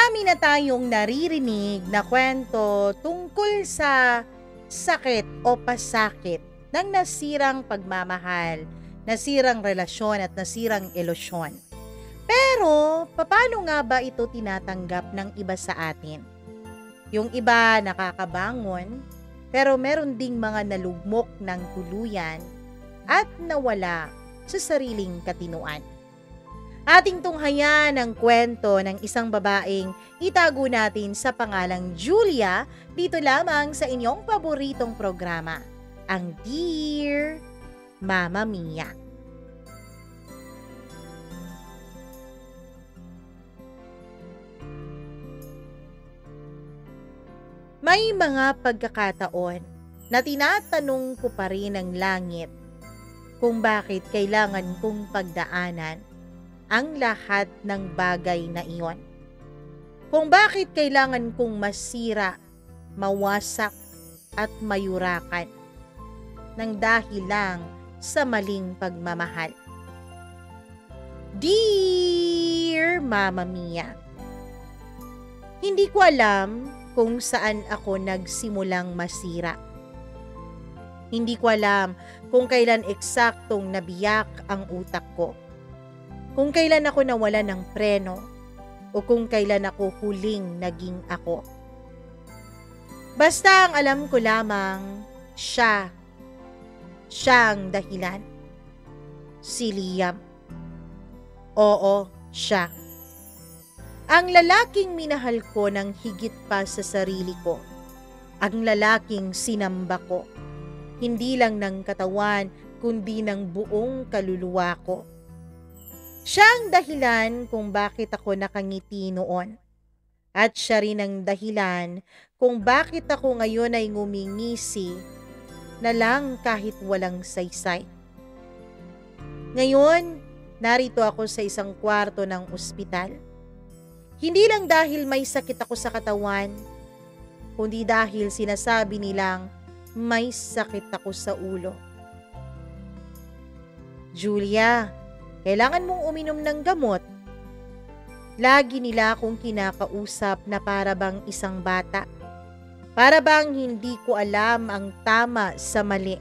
Marami na tayong naririnig na kwento tungkol sa sakit o pasakit ng nasirang pagmamahal, nasirang relasyon at nasirang ilusyon. Pero, paano nga ba ito tinatanggap ng iba sa atin? Yung iba nakakabangon, pero meron ding mga nalugmok ng tuluyan at nawala sa sariling katinuan. Ating tunghayan ang kwento ng isang babaeng itago natin sa pangalang Julia dito lamang sa inyong paboritong programa, ang Dear Mama Mia. May mga pagkakataon na tinatanong ko pa rin ang langit kung bakit kailangan kong pagdaanan ang lahat ng bagay na iyon. Kung bakit kailangan kong masira, mawasak at mayurakan ng dahil lang sa maling pagmamahal. Dear Mama Mia, hindi ko alam kung saan ako nagsimulang masira. Hindi ko alam kung kailan eksaktong nabiyak ang utak ko. Kung kailan ako nawala ng preno o kung kailan ako huling naging ako. Basta ang alam ko lamang, siya ang dahilan. Si Liam. Oo, siya. Ang lalaking minahal ko ng higit pa sa sarili ko. Ang lalaking sinamba ko. Hindi lang ng katawan, kundi ng buong kaluluwa ko. Siya ang dahilan kung bakit ako nakangiti noon. At siya rin ang dahilan kung bakit ako ngayon ay ngumingisi na lang kahit walang saysay. Ngayon, narito ako sa isang kwarto ng ospital. Hindi lang dahil may sakit ako sa katawan, kundi dahil sinasabi nilang may sakit ako sa ulo. Julia, kailangan mong uminom ng gamot. Lagi nila akong kinakausap na para bang isang bata. Para bang hindi ko alam ang tama sa mali.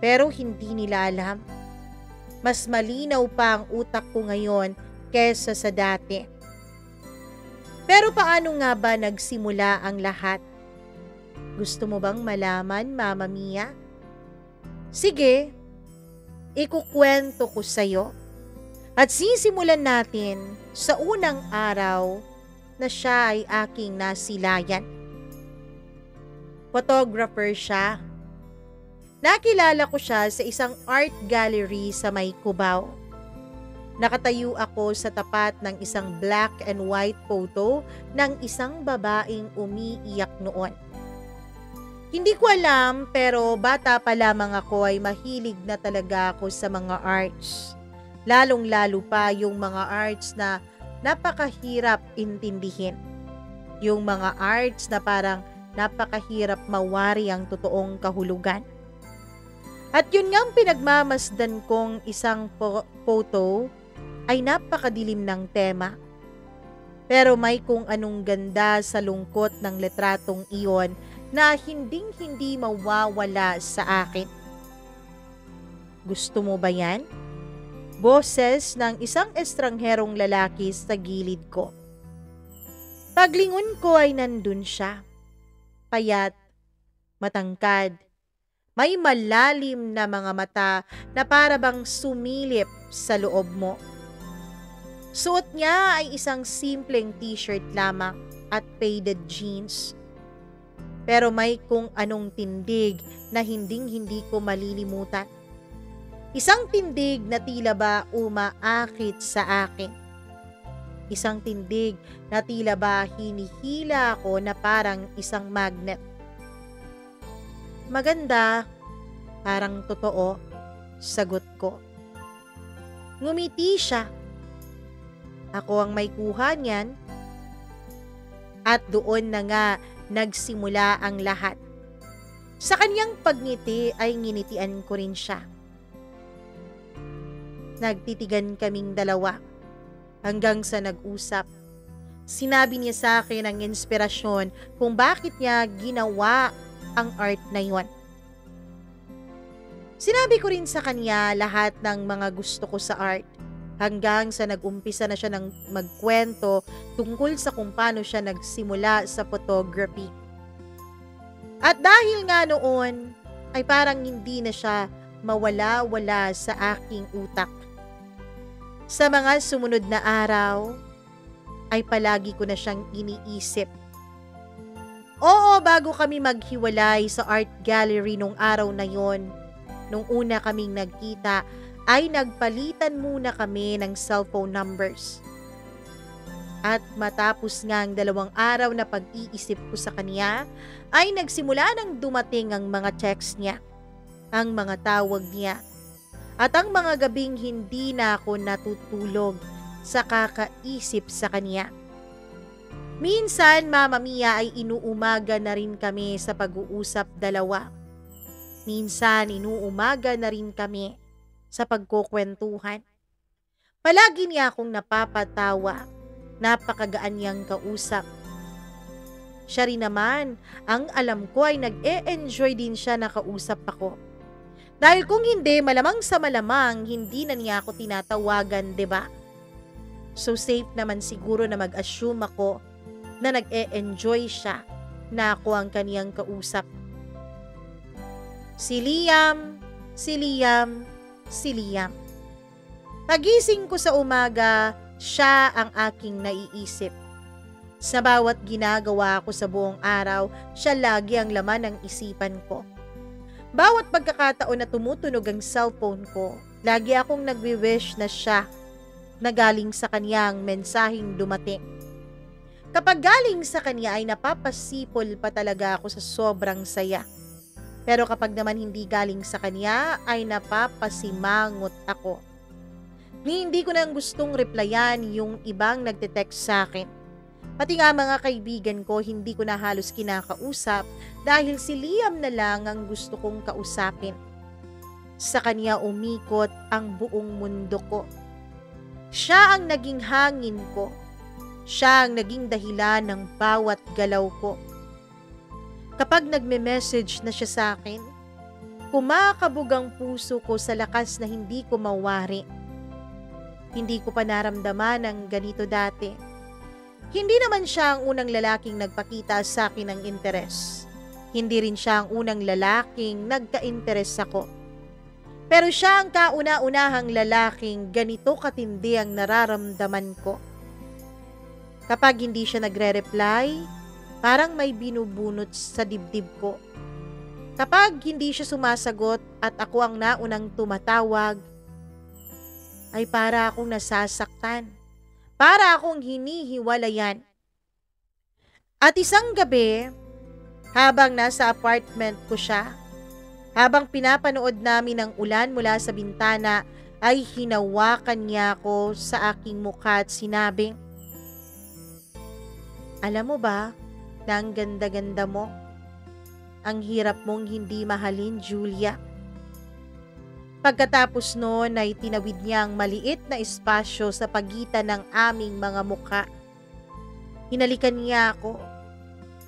Pero hindi nila alam. Mas malinaw pa ang utak ko ngayon kesa sa dati. Pero paano nga ba nagsimula ang lahat? Gusto mo bang malaman, Mama Mia? Sige, ikukwento ko sa'yo. At sisimulan natin sa unang araw na siya ay aking nasilayan. Photographer siya. Nakilala ko siya sa isang art gallery sa may Cubao. Nakatayo ako sa tapat ng isang black and white photo ng isang babaeng umiiyak noon. Hindi ko alam pero bata pa lamang ako ay mahilig na talaga ako sa mga arts. Lalong-lalo pa yung mga arts na napakahirap intindihin. Yung mga arts na parang napakahirap mawari ang totoong kahulugan. At yun nga ang pinagmamasdan kong isang photo ay napakadilim ng tema. Pero may kung anong ganda sa lungkot ng letratong iyon na hinding-hindi mawawala sa akin. Gusto mo ba yan? Boses ng isang estrangherong lalaki sa gilid ko. Paglingon ko ay nandun siya. Payat, matangkad, may malalim na mga mata na para bang sumilip sa loob mo. Suot niya ay isang simpleng t-shirt lamang at faded jeans. Pero may kung anong tindig na hinding-hindi ko malilimutan. Isang tindig na tila ba umaakit sa akin. Isang tindig na tila ba hinihila ako na parang isang magnet. Maganda, parang totoo, sagot ko. Ngumiti siya. Ako ang may kuha niyan. At doon na nga nagsimula ang lahat. Sa kanyang pagngiti ay nginitian ko rin siya. Nagtitigan kaming dalawa hanggang sa nag-usap. Sinabi niya sa akin ang inspirasyon kung bakit niya ginawa ang art na yon. Sinabi ko rin sa kanya lahat ng mga gusto ko sa art, hanggang sa nag-umpisa na siya ng magkwento tungkol sa kung paano siya nagsimula sa photography. At dahil nga noon, ay parang hindi na siya mawala-wala sa aking utak. Sa mga sumunod na araw, ay palagi ko na siyang iniisip. Oo, bago kami maghiwalay sa art gallery nung araw na yon, nung una kaming nagkita, ay nagpalitan muna kami ng cellphone numbers. At matapos nga ang 2 araw na pag-iisip ko sa kanya, ay nagsimula nang dumating ang mga text niya, ang mga tawag niya, at ang mga gabing hindi na ako natutulog sa kakaisip sa kanya. Minsan, Mama Mia, ay inuumaga na rin kami sa pag-uusap dalawa. Minsan, inuumaga na rin kami sa pagkukwentuhan. Palagi niya akong napapatawa, napakagaan niyang kausap. Siya rin naman, ang alam ko ay nag-e-enjoy din siya na kausap ako. Dahil kung hindi, malamang sa malamang, hindi na niya ako tinatawagan, 'di ba? So safe naman siguro na mag-assume ako na nag-e-enjoy siya na ako ang kaniyang kausap. Si Liam, si Liam, si Liam. Pagising ko sa umaga, siya ang aking naiisip. Sa bawat ginagawa ko sa buong araw, siya lagi ang laman ng isipan ko. Bawat pagkakataon na tumutunog ang cellphone ko, lagi akong nagwi-wish na siya na galing sa kanyang mensaheng dumating. Kapag galing sa kanya ay napapasipol pa talaga ako sa sobrang saya. Pero kapag naman hindi galing sa kanya ay napapasimangot ako. Hindi ko nang gustong replyan yung ibang nagte-text sa akin. Pati nga mga kaibigan ko hindi ko na halos kinakausap dahil si Liam na lang ang gusto kong kausapin. Sa kanya umikot ang buong mundo ko. Siya ang naging hangin ko. Siya ang naging dahilan ng bawat galaw ko. Kapag nagme-message na siya sa akin, kumakabog ang puso ko sa lakas na hindi ko mawari. Hindi ko pa naramdaman ang ganito dati. Hindi naman siya ang unang lalaking nagpakita sa akin ng interes. Hindi rin siya ang unang lalaking nagka-interes ako. Pero siya ang kauna-unahang lalaking ganito katindi ang nararamdaman ko. Kapag hindi siya nagre-reply, parang may binubunot sa dibdib ko. Kapag hindi siya sumasagot at ako ang naunang tumatawag, ay para akong nasasaktan. Para akong hinihiwalayan. At isang gabi, habang nasa apartment ko siya, habang pinapanood namin ang ulan mula sa bintana, ay hinawakan niya ako sa aking mukha at sinabing, "Alam mo ba na ang ganda-ganda mo? Ang hirap mong hindi mahalin, Julia." Pagkatapos noon ay tinawid niya ang maliit na espasyo sa pagitan ng aming mga mukha. Hinalikan niya ako,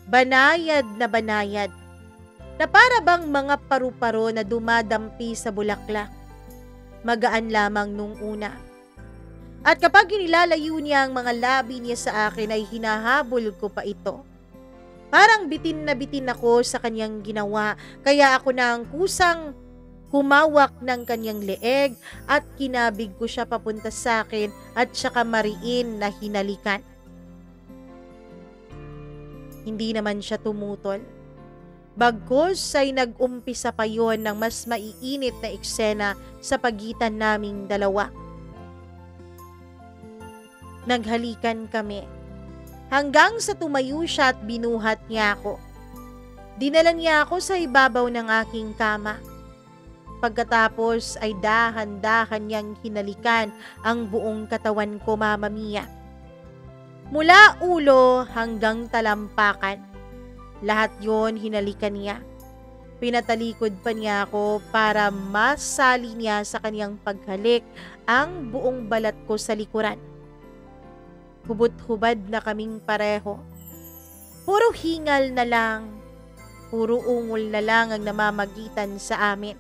banayad, na para bang mga paru-paro na dumadampi sa bulaklak. Magaan lamang nung una. At kapag inilalayo niya ang mga labi niya sa akin ay hinahabol ko pa ito. Parang bitin na bitin ako sa kanyang ginawa, kaya ako na ang kusang humawak ng kanyang leeg at kinabig ko siya papunta sa akin at saka mariin na hinalikan. Hindi naman siya tumutol. Bagkus ay nag-umpisa pa yon ng mas maiinit na eksena sa pagitan naming dalawa. Naghalikan kami hanggang sa tumayo siya at binuhat niya ako. Dinala niya ako sa ibabaw ng aking kama. Pagkatapos ay dahan-dahan niyang hinalikan ang buong katawan ko, Mama Mia. Mula ulo hanggang talampakan. Lahat yon hinalikan niya. Pinatalikod pa niya ako para masali niya sa kaniyang paghalik ang buong balat ko sa likuran. hubot-hubad na kaming pareho. Puro hingal na lang, puro ungol na lang ang namamagitan sa amin.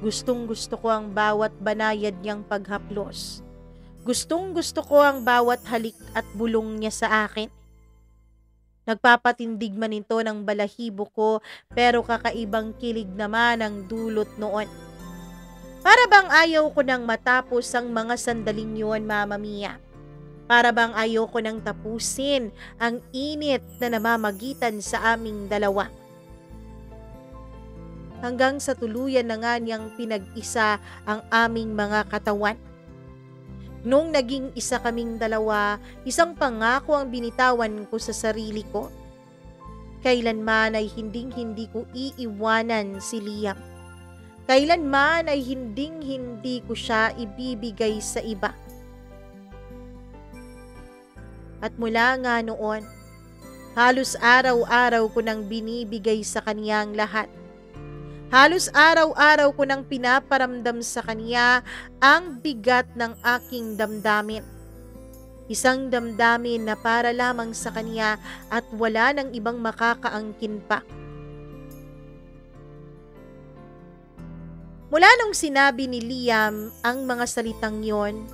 Gustong-gusto ko ang bawat banayad niyang paghaplos. Gustong-gusto ko ang bawat halik at bulong niya sa akin. Nagpapatindig man ito ng balahibo ko, pero kakaibang kilig naman ang dulot noon. Para bang ayaw ko nang matapos ang mga sandaling yun, Mama Mia. Para bang ayaw ko nang tapusin ang init na namamagitan sa aming dalawa. Hanggang sa tuluyan na nga niyang pinag-isa ang aming mga katawan. Nung naging isa kaming dalawa, isang pangako ang binitawan ko sa sarili ko. Kailanman ay hinding-hindi ko iiwanan si Liam. Kailanman ay hinding-hindi ko siya ibibigay sa iba. At mula nga noon, halos araw-araw ko nang binibigay sa kanya ang lahat. Halos araw-araw ko nang pinaparamdam sa kanya ang bigat ng aking damdamin. Isang damdamin na para lamang sa kanya at wala nang ibang makakaangkin pa. Mula nung sinabi ni Liam ang mga salitang yon,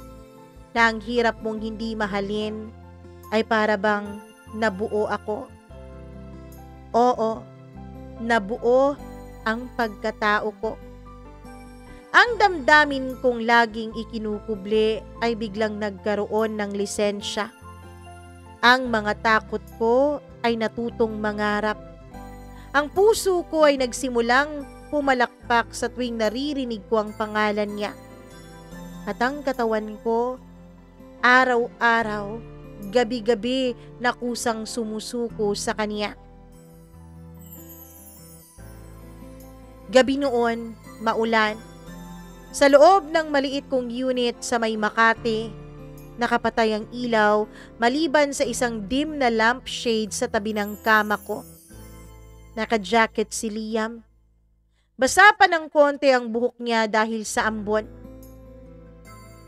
na ang hirap mong hindi mahalin, ay para bang nabuo ako. Oo, nabuo ang pagkatao ko. Ang damdamin kong laging ikinukuble ay biglang nagkaroon ng lisensya. Ang mga takot ko ay natutong mangarap. Ang puso ko ay nagsimulang pumalakpak sa tuwing naririnig ko ang pangalan niya. At ang katawan ko, araw-araw, gabi-gabi na kusang sumusuko sa kanya. Gabi noon, maulan. Sa loob ng maliit kong unit sa may Makati, nakapatay ang ilaw maliban sa isang dim na lampshade sa tabi ng kama ko. Naka-jacket si Liam. Basa pa ng konti ang buhok niya dahil sa ambon.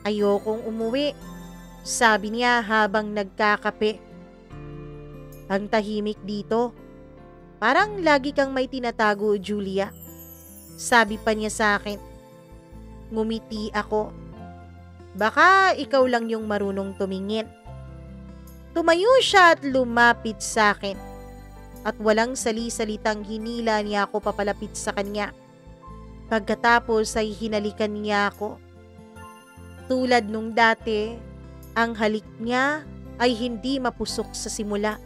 Ayokong umuwi, sabi niya habang nagkakape. Ang tahimik dito. Parang lagi kang may tinatago, Julia. Sabi pa niya sa akin. Ngumiti ako. Baka ikaw lang yung marunong tumingin. Tumayo siya at lumapit sa akin. At walang sali-salitang hinila niya ako papalapit sa kanya. Pagkatapos ay hinalikan niya ako. Tulad nung dati, ang halik niya ay hindi mapusok sa simula.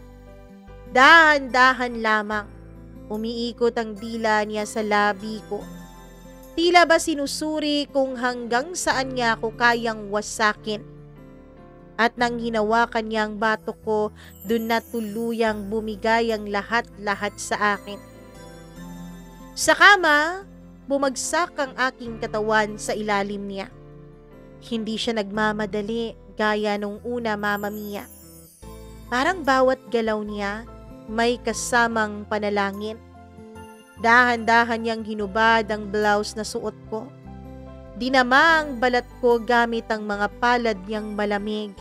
Dahan-dahan lamang. Umiikot ang dila niya sa labi ko. Tila ba sinusuri kung hanggang saan niya ako kayang wasakin. At nang hinawakan niya ang batok ko, dun na tuluyang bumigay ang lahat-lahat sa akin. Sa kama, bumagsak ang aking katawan sa ilalim niya. Hindi siya nagmamadali gaya nung una, Mama Mia. Parang bawat galaw niya may kasamang panalangin. Dahan-dahan niyang hinubad ang blouse na suot ko. Dinama ang balat ko gamit ang mga palad niyang malamig.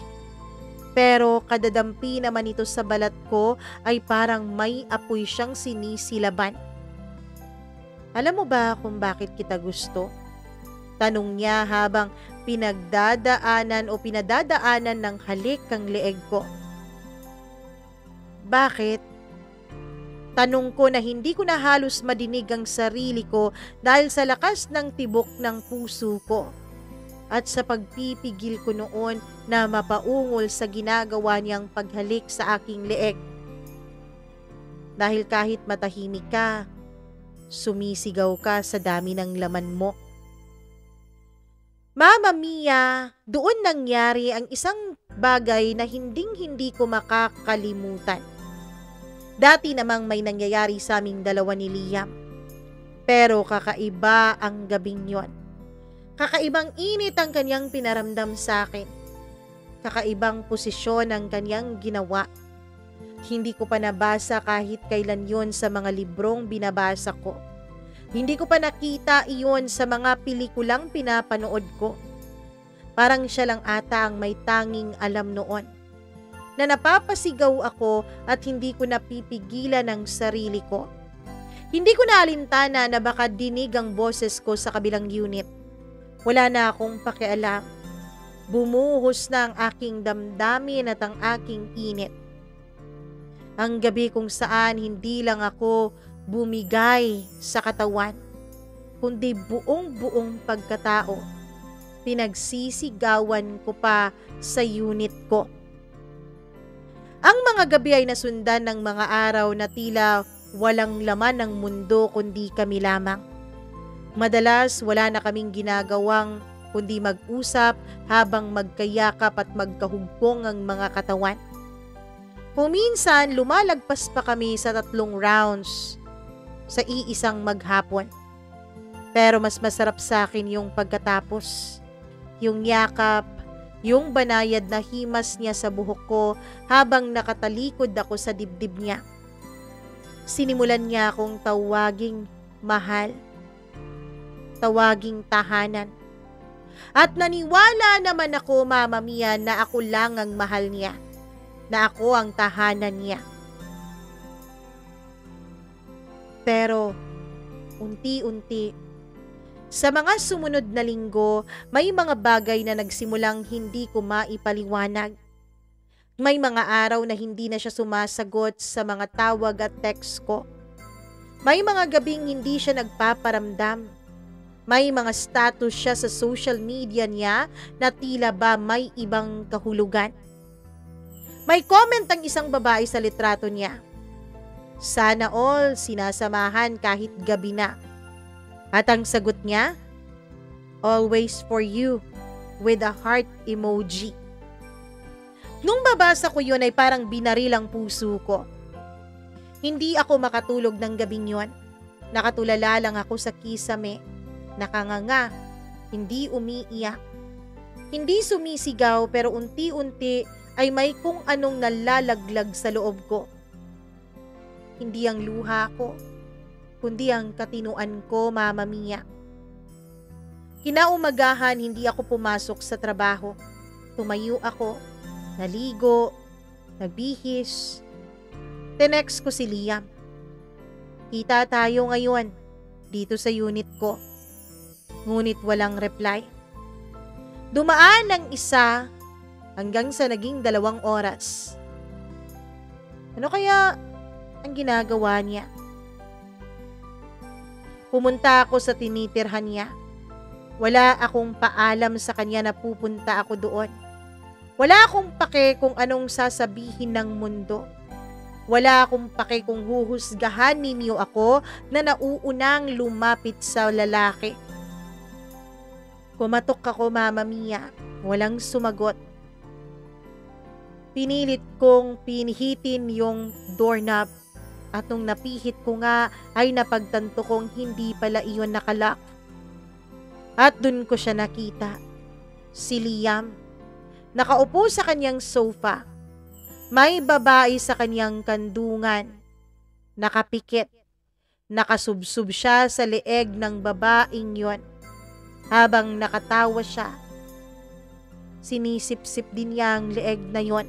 Pero kadadampi naman ito sa balat ko ay parang may apoy siyang sinisilaban. Alam mo ba kung bakit kita gusto? Tanong niya habang pinadadaanan ng halik ang leeg ko. Bakit? Tanong ko na hindi ko na halos madinig ang sarili ko dahil sa lakas ng tibok ng puso ko. At sa pagpipigil ko noon na mapaungol sa ginagawa niyang paghalik sa aking leeg. Dahil kahit matahimik ka, sumisigaw ka sa dami ng laman mo. Mama Mia, doon nangyari ang isang bagay na hinding-hindi ko makakalimutan. Dati namang may nangyayari sa aming dalawa ni Liam. Pero kakaiba ang gabing yon. Kakaibang init ang kanyang pinaramdam sa akin. Kakaibang posisyon ang kanyang ginawa. Hindi ko pa nabasa kahit kailan yon sa mga librong binabasa ko. Hindi ko pa nakita iyon sa mga pelikulang pinapanood ko. Parang siya lang ata ang may tanging alam noon. Na napapasigaw ako at hindi ko napipigilan ang sarili ko. Hindi ko naalintana na baka dinig ang boses ko sa kabilang unit. Wala na akong pakialam. Bumuhos na ang aking damdamin at ang aking init. Ang gabi kung saan hindi lang ako bumigay sa katawan, kundi buong-buong pagkatao. Pinagsisigawan ko pa sa unit ko. Ang mga gabi ay nasundan ng mga araw na tila walang laman ng mundo kundi kami lamang. Madalas wala na kaming ginagawang kundi mag-usap habang magkayakap at magkahugpong ang mga katawan. Kung minsan lumalagpas pa kami sa 3 rounds sa iisang maghapon. Pero mas masarap sa akin yung pagkatapos. Yung yakap, yung banayad na himas niya sa buhok ko habang nakatalikod ako sa dibdib niya. Sinimulan niya akong tawaging mahal, tawaging tahanan. At naniwala naman ako, Mama Mia, na ako lang ang mahal niya, na ako ang tahanan niya. Pero unti-unti, sa mga sumunod na linggo, may mga bagay na nagsimulang hindi ko maipaliwanag. May mga araw na hindi na siya sumasagot sa mga tawag at text ko. May mga gabing hindi siya nagpaparamdam. May mga status siya sa social media niya na tila ba may ibang kahulugan. May comment ang isang babae sa litrato niya. Sana all sinasamahan kahit gabi na. At ang sagot niya, always for you, with a heart emoji. Nung babasa ko yun ay parang binaril ang puso ko. Hindi ako makatulog ng gabing yun. Nakatulala lang ako sa kisame, nakanganga, hindi umiiyak. Hindi sumisigaw pero unti-unti ay may kung anong nalalaglag sa loob ko. Hindi ang luha ko, kundi ang katinuan ko, Mama Mia. Kinaumagahan, hindi ako pumasok sa trabaho. Tumayo ako, naligo, nagbihis. Tinext ko si Liam. Kita tayo ngayon, dito sa unit ko. Ngunit walang reply. Dumaan ng 1 hanggang sa naging 2 oras. Ano kaya ang ginagawa niya? Pumunta ako sa tinitirhan niya. Wala akong paalam sa kanya na pupunta ako doon. Wala akong pake kung anong sasabihin ng mundo. Wala akong pake kung huhusgahan ninyo ako na nauunang lumapit sa lalaki. Kumatok ako, Mama Mia. Walang sumagot. Pinilit kong pinihitin yung doorknob. At nung napihit ko nga ay napagtanto kong hindi pala iyon nakalock. At dun ko siya nakita. Si Liam. Nakaupo sa kanyang sofa. May babae sa kanyang kandungan. Nakapikit. Nakasubsub siya sa leeg ng babaeng yon. Habang nakatawa siya. Sinisip-sip din niya ang leeg na yon.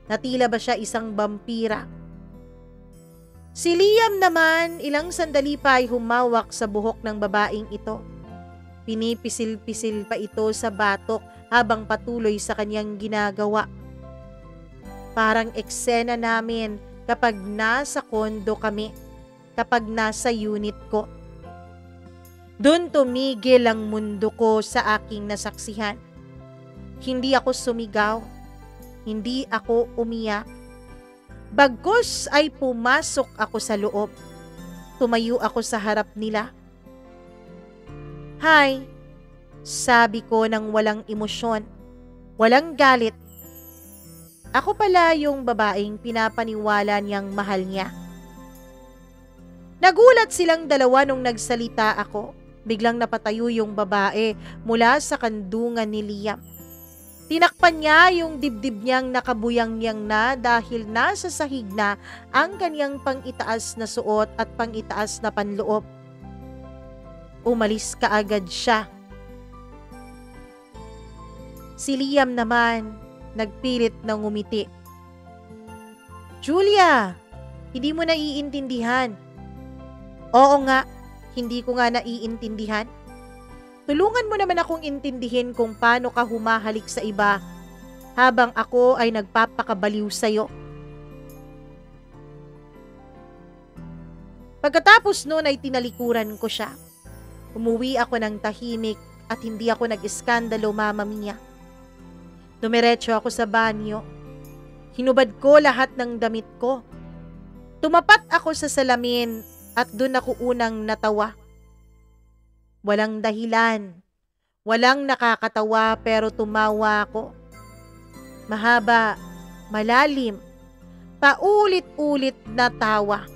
Natila ba siya isang vampira? Si Liam naman, ilang sandali pa ay humawak sa buhok ng babaeng ito. Pinipisil-pisil pa ito sa batok habang patuloy sa kanyang ginagawa. Parang eksena namin kapag nasa kondo kami, kapag nasa unit ko. Doon tumigil ang mundo ko sa aking nasaksihan. Hindi ako sumigaw, hindi ako umiyak. Bagkus ay pumasok ako sa loob. Tumayo ako sa harap nila. Hi, sabi ko nang walang emosyon, walang galit. Ako pala yung babaeng pinapaniwala niyang mahal niya. Nagulat silang dalawa nung nagsalita ako. Biglang napatayo yung babae mula sa kandungan ni Liam. Tinakpan niya yung dibdib niyang nakabuyang-yang na dahil nasa sahig na ang kanyang pang-itaas na suot at pang-itaas na panloob. Umalis kaagad siya. Si Liam naman, nagpilit na ngumiti. Julia, hindi mo naiintindihan. Oo nga, hindi ko nga naiintindihan. Tulungan mo naman akong intindihin kung paano ka humahalik sa iba habang ako ay nagpapakabaliw sa'yo. Pagkatapos noon ay tinalikuran ko siya. Umuwi ako ng tahimik at hindi ako nag-iskandalo, Mama Mia. Dumiretso ako sa banyo. Hinubad ko lahat ng damit ko. Tumapat ako sa salamin at doon ako unang natawa. Walang dahilan. Walang nakakatawa pero tumawa ako. Mahaba, malalim, paulit-ulit na tawa.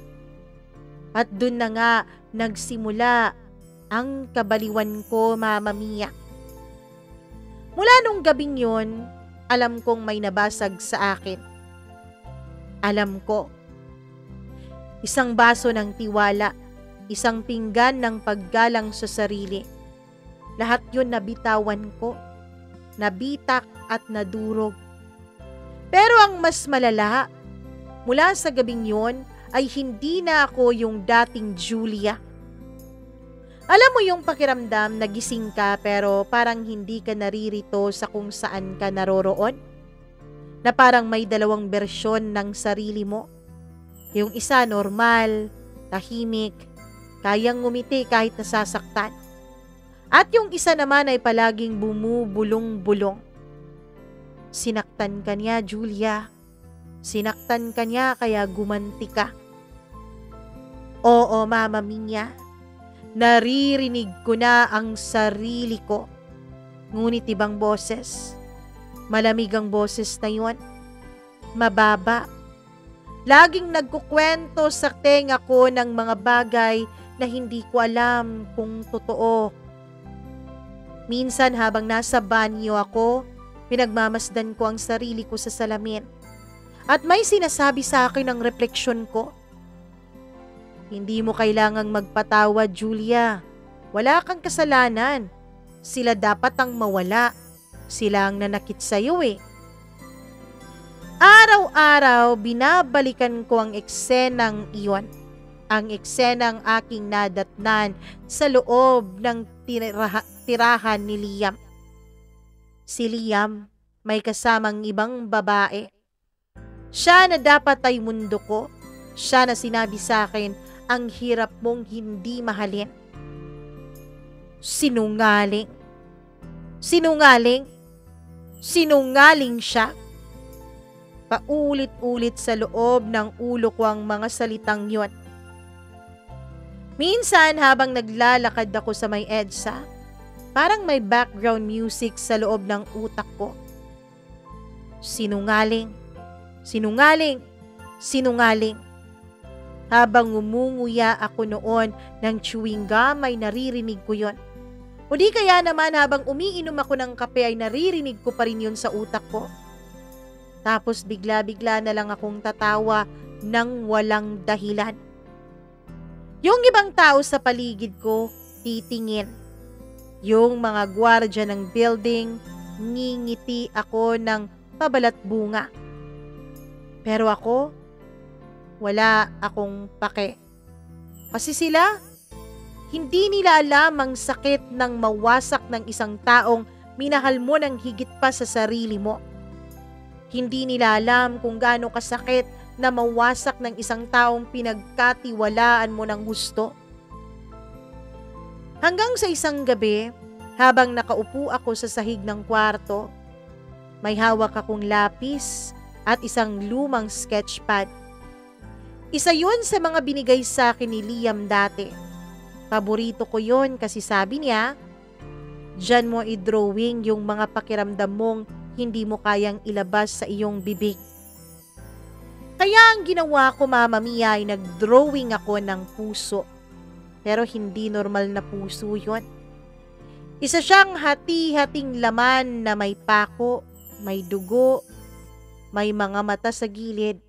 At doon na nga nagsimula ang kabaliwan ko, Mama Mia. Mula nung gabing yun, alam kong may nabasag sa akin. Alam ko. Isang baso ng tiwala, isang pinggan ng paggalang sa sarili. Lahat yun nabitawan ko, nabitak at nadurog. Pero ang mas malala, mula sa gabing yun ay hindi na ako yung dating Julia. Alam mo yung pakiramdam na gising ka pero parang hindi ka naririto sa kung saan ka naroroon? Na parang may dalawang bersyon ng sarili mo. Yung isa normal, tahimik, kayang ngumiti kahit nasasaktan. At yung isa naman ay palaging bumubulong-bulong. Sinaktan ka niya, Julia. Sinaktan ka niya kaya gumanti ka. Oo, Mama Mia. Naririnig ko na ang sarili ko. Ngunit ibang boses. Malamig ang boses na yun. Mababa. Laging nagkukwento sa tenga ko ng mga bagay na hindi ko alam kung totoo. Minsan habang nasa banyo ako, pinagmamasdan ko ang sarili ko sa salamin. At may sinasabi sa akin ang refleksyon ko. Hindi mo kailangang magpatawad, Julia. Wala kang kasalanan. Sila dapat ang mawala. Sila ang nanakit sa'yo eh. Araw-araw, binabalikan ko ang eksenang iyon. Ang eksenang aking nadatnan sa loob ng tirahan ni Liam. Si Liam, may kasamang ibang babae. Siya na dapat ay mundo ko. Siya na sinabi sa akin, ang hirap mong hindi mahalin. Sinungaling. Sinungaling. Sinungaling siya. Paulit-ulit sa loob ng ulo ko ang mga salitang yon. Minsan habang naglalakad ako sa may EDSA, parang may background music sa loob ng utak ko. Sinungaling. Sinungaling. Sinungaling. Habang umunguya ako noon ng chewing gum ay naririnig ko yon. O di kaya naman habang umiinom ako ng kape ay naririnig ko pa rin yun sa utak ko. Tapos bigla-bigla na lang akong tatawa ng walang dahilan. Yung ibang tao sa paligid ko titingin. Yung mga gwardya ng building, ngingiti ako ng pabalat bunga. Pero ako, wala akong pake. Kasi sila, hindi nila alam ang sakit ng mawasak ng isang taong minahal mo ng higit pa sa sarili mo. Hindi nila alam kung gaano kasakit na mawasak ng isang taong pinagkatiwalaan mo ng gusto. Hanggang sa isang gabi, habang nakaupo ako sa sahig ng kwarto, may hawak akong lapis at isang lumang sketchpad. Isa yun sa mga binigay sa akin ni Liam dati. Paborito ko yun kasi sabi niya, diyan mo i-drawing yung mga pakiramdam mong hindi mo kayang ilabas sa iyong bibig. Kaya ang ginawa ko, Mama Mia, ay nag-drawing ako ng puso. Pero hindi normal na puso yun. Isa siyang hati-hating laman na may pako, may dugo, may mga mata sa gilid.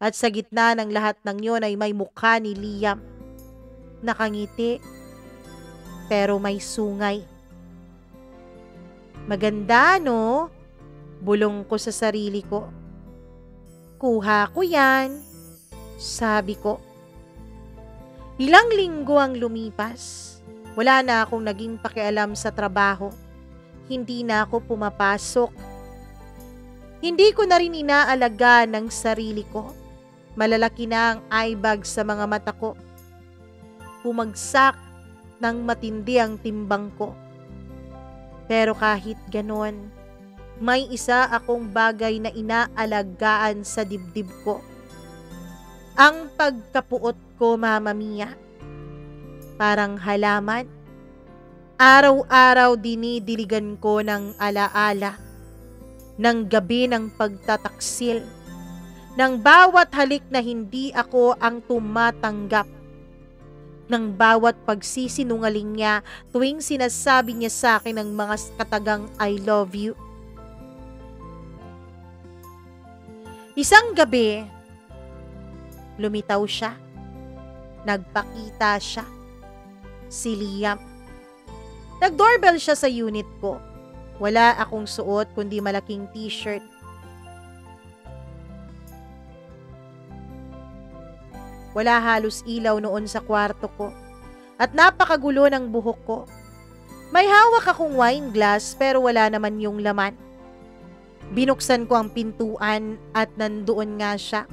At sa gitna ng lahat ng yon ay may mukha ni Liam. Nakangiti, pero may sungay. Maganda, no? Bulong ko sa sarili ko. Kuha ko yan, sabi ko. Ilang linggo ang lumipas. Wala na akong naging pakialam sa trabaho. Hindi na ako pumapasok. Hindi ko na rin inaalaga ng sarili ko. Malalaki na ang eye bag sa mga mata ko. Bumagsak ng matindi ang timbang ko. Pero kahit ganon, may isa akong bagay na inaalagaan sa dibdib ko. Ang pagkapuot ko, Mama Mia. Parang halaman. Araw-araw dinidiligan ko ng alaala. Ng gabi ng pagtataksil. Ng bawat halik na hindi ako ang tumatanggap. Ng bawat pagsisinungaling niya tuwing sinasabi niya sa akin ng mga katagang I love you. Isang gabi, lumitaw siya. Nagpakita siya. Si Liam. Nag-doorbell siya sa unit ko. Wala akong suot kundi malaking t-shirt. Wala halos ilaw noon sa kwarto ko. At napakagulo ng buhok ko. May hawak akong wine glass pero wala naman yung laman. Binuksan ko ang pintuan at nandoon nga siya.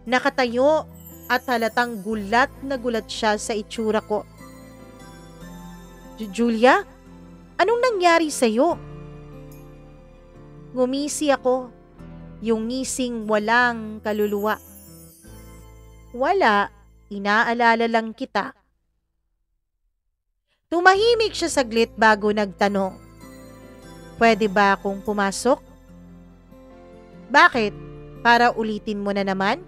Nakatayo at halatang gulat na gulat siya sa itsura ko. Julia, anong nangyari sa'yo? Ngumisi ako, yung ngising walang kaluluwa. Wala, inaalala lang kita. Tumahimik siya saglit bago nagtanong. Pwede ba akong pumasok? Bakit? Para ulitin mo na naman?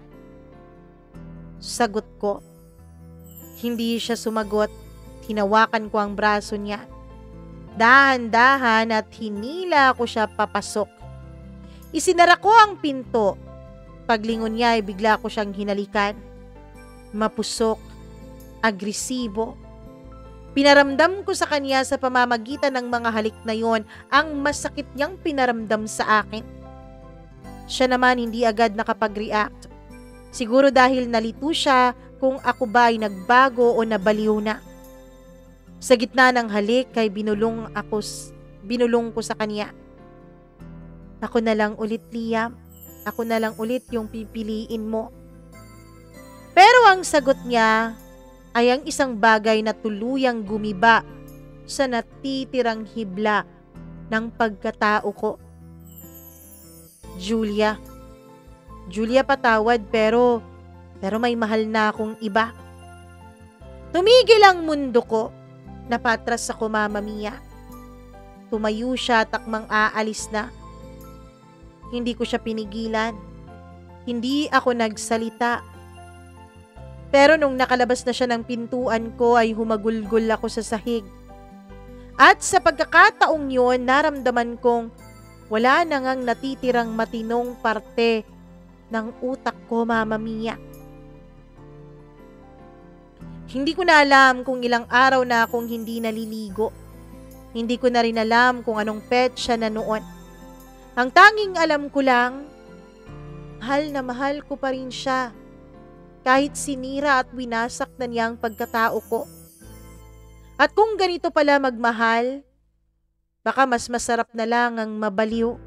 Sagot ko. Hindi siya sumagot. Hinawakan ko ang braso niya. Dahan-dahan at hinila ko siya papasok. Isinara ko ang pinto. Paglingon niya ay bigla ko siyang hinalikan. Mapusok, agresibo. Pinaramdam ko sa kanya sa pamamagitan ng mga halik na yon ang masakit niyang pinaramdam sa akin. Siya naman hindi agad nakapag-react. Siguro dahil nalito siya kung ako ba ay nagbago o nabaliw na. Sa gitna ng halik ay binulong ko sa kanya. Ako na lang ulit, Liam. Ako na lang ulit yung pipiliin mo. Pero ang sagot niya ay ang isang bagay na tuluyang gumiba sa natitirang hibla ng pagkatao ko. Julia. Julia, patawad pero may mahal na akong iba. Tumigil ang mundo ko. Napatras ako, Mama Mia. Tumayo siya at akmang aalis na. Hindi ko siya pinigilan. Hindi ako nagsalita. Pero nung nakalabas na siya ng pintuan ko ay humagulgol ako sa sahig. At sa pagkakataong yun, naramdaman kong wala na ngang natitirang matinong parte ng utak ko, Mama Mia. Hindi ko na alam kung ilang araw na akong hindi naliligo. Hindi ko na rin alam kung anong petsa na noon. Ang tanging alam ko lang, mahal na mahal ko pa rin siya. Kahit sinira at winasak na niya ang pagkatao ko. At kung ganito pala magmahal, baka mas masarap na lang ang mabaliw.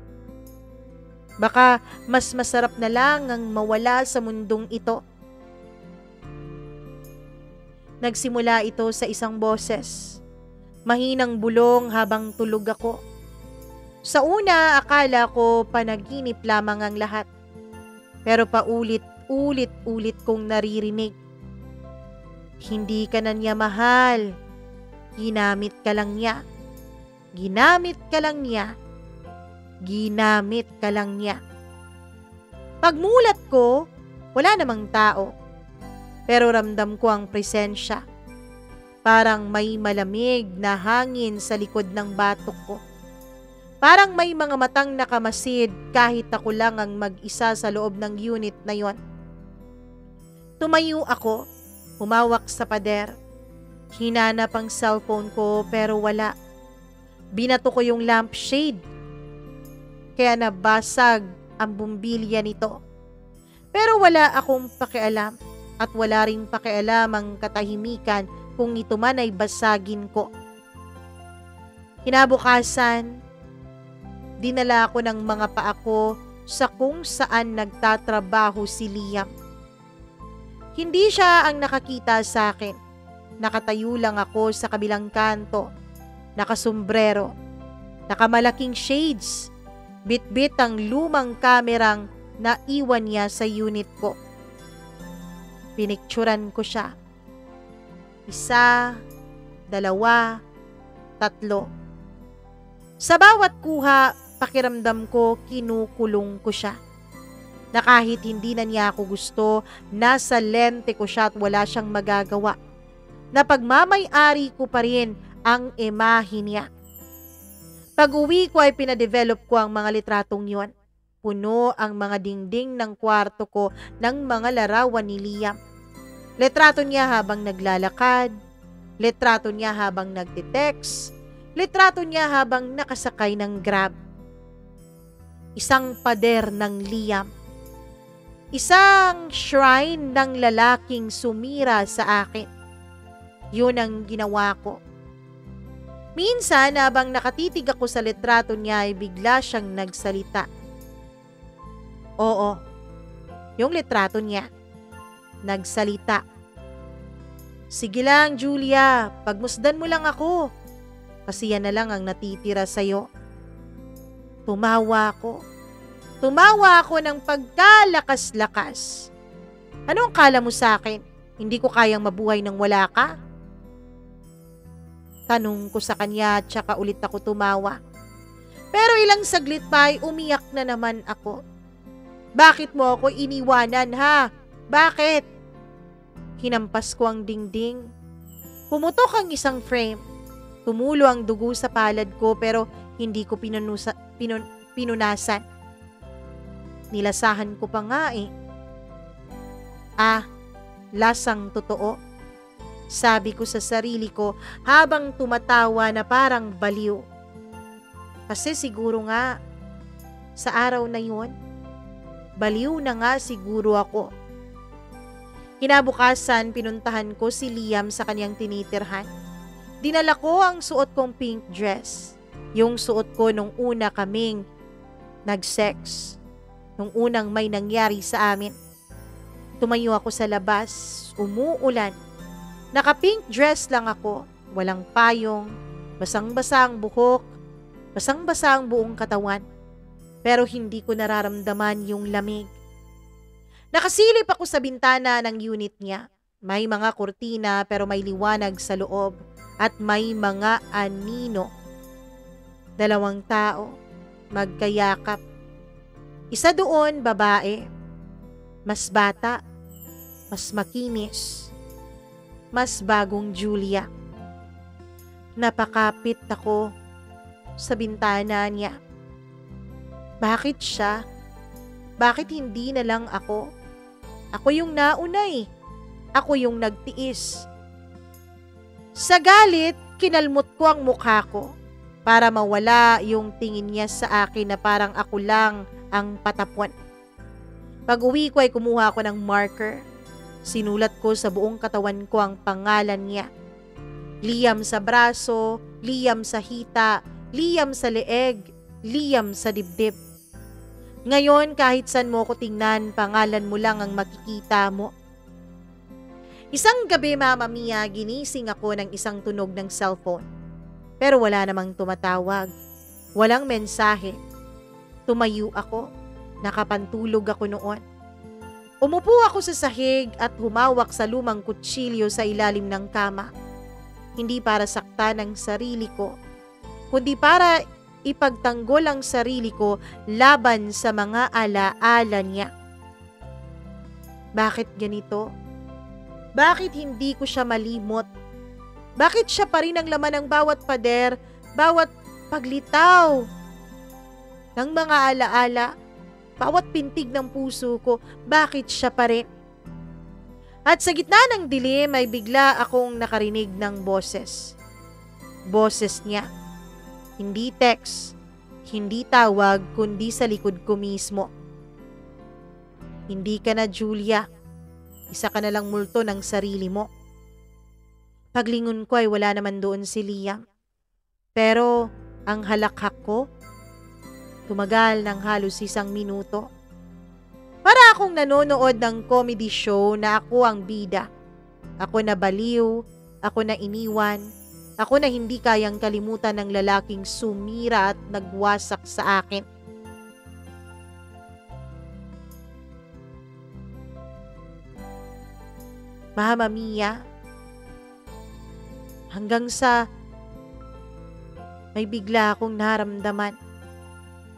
Baka mas masarap na lang ang mawala sa mundong ito. Nagsimula ito sa isang boses. Mahinang bulong habang tulog ako. Sa una, akala ko panaginip lamang ang lahat. Pero paulit-ulit kong naririnig. Hindi ka na niya mahal. Ginamit ka lang niya. Ginamit ka lang niya. Ginamit ka lang niya. Pagmulat ko, wala namang tao. Pero ramdam ko ang presensya. Parang may malamig na hangin sa likod ng batok ko. Parang may mga matang nakamasid kahit ako lang ang mag-isa sa loob ng unit na yon. Tumayo ako, humawak sa pader. Hinanap ang cellphone ko pero wala. Binato ko yung lampshade, kaya nabasag ang bumbilya nito. Pero wala akong pakialam at wala ring pakialam ang katahimikan kung ito man ay basagin ko. Kinabukasan, dinala ako ng mga paa ko sa kung saan nagtatrabaho si Liam. Hindi siya ang nakakita sa akin. Nakatayo lang ako sa kabilang kanto, nakasombrero, nakamalaking shades, bit-bit ang lumang kamerang naiwan niya sa unit ko. Pinikturan ko siya. 1, 2, 3. Sa bawat kuha, pakiramdam ko kinukulong ko siya. Na kahit hindi na niya ako gusto, nasa lente ko siya at wala siyang magagawa. Na pagmamay-ari ko pa rin ang imahe niya. Pag-uwi ko ay pinadevelop ko ang mga litratong yon. Puno ang mga dingding ng kwarto ko ng mga larawan ni Liam. Litrato niya habang naglalakad, litrato niya habang nagtitext, litrato niya habang nakasakay ng Grab. Isang pader ng Liam. Isang shrine ng lalaking sumira sa akin. Yun ang ginawa ko. Minsan, habang nakatitig ako sa litrato niya ay bigla siyang nagsalita. Oo, yung litrato niya. Nagsalita. Sige lang, Julia, pagmusdan mo lang ako. Kasi yan na lang ang natitira sa'yo. Tumawa ako. Tumawa ako ng pagkalakas-lakas. Ano ang kala mo sa akin? Hindi ko kayang mabuhay nang wala ka? Tanong ko sa kanya at saka ulit ako tumawa. Pero ilang saglit pa ay umiyak na naman ako. Bakit mo ako iniwanan ha? Bakit? Hinampas ko ang dingding. Pumutok ang isang frame. Tumulo ang dugo sa palad ko pero hindi ko pinunasan. Nilasahan ko pa nga eh. Lasang totoo. Sabi ko sa sarili ko habang tumatawa na parang baliw. Kasi siguro nga, sa araw na yun, baliw na nga siguro ako. Kinabukasan, pinuntahan ko si Liam sa kanyang tinitirhan. Dinala ko ang suot kong pink dress. Yung suot ko nung una kaming nag-sex. Nung unang may nangyari sa amin. Tumayo ako sa labas, umuulan. Naka-pink dress lang ako, walang payong, basang-basa ang buhok, basang-basa ang buong katawan. Pero hindi ko nararamdaman yung lamig. Nakasilip ako sa bintana ng unit niya. May mga kurtina pero may liwanag sa loob at may mga anino. 2 tao, magkayakap. Isa doon, babae. Mas bata, mas makinis. Mas bagong Julia. Napakapit ako sa bintana niya. Bakit siya? Bakit hindi na lang ako? Ako yung nauna eh. Ako yung nagtiis. Sa galit, kinalmot ko ang mukha ko para mawala yung tingin niya sa akin na parang ako lang ang patapon. Pag-uwi ko ay kumuha ako ng marker. Sinulat ko sa buong katawan ko ang pangalan niya. Liam sa braso, Liam sa hita, Liam sa leeg, Liam sa dibdib. Ngayon kahit saan mo ko tingnan, pangalan mo lang ang makikita mo. Isang gabi, Mama Mia, ginising ako ng isang tunog ng cellphone. Pero wala namang tumatawag. Walang mensahe. Tumayo ako. Nakapantulog ako noon. Umupo ako sa sahig at humawak sa lumang kutsilyo sa ilalim ng kama. Hindi para saktan ang sarili ko, kundi para ipagtanggol ang sarili ko laban sa mga alaala niya. Bakit ganito? Bakit hindi ko siya malimot? Bakit siya pa rin ang laman ng bawat pader, bawat paglitaw ng mga alaala? Bawat pintig ng puso ko, bakit siya pa rin? At sa gitna ng dilim ay bigla akong nakarinig ng boses. Boses niya. Hindi text, hindi tawag, kundi sa likod ko mismo. Hindi ka na Julia. Isa ka na lang multo ng sarili mo. Paglingon ko ay wala naman doon si Liam. Pero ang halakhak ko, tumagal ng halos 1 minuto. Para akong nanonood ng comedy show na ako ang bida. Ako na baliw, ako na iniwan, ako na hindi kayang kalimutan ng lalaking sumira at nagwasak sa akin. Mama Mia, hanggang sa may bigla akong naramdaman.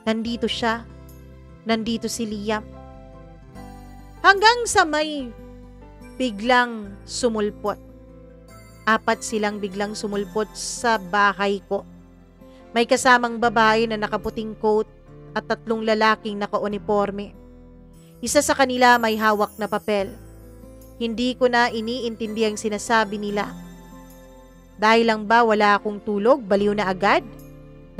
Nandito siya, nandito si Liam. Hanggang sa may biglang sumulpot. 4 silang biglang sumulpot sa bahay ko. May kasamang babae na nakaputing coat at 3 lalaking naka-uniforme. Isa sa kanila may hawak na papel. Hindi ko na iniintindi ang sinasabi nila. Dahil lang ba wala akong tulog, baliw na agad?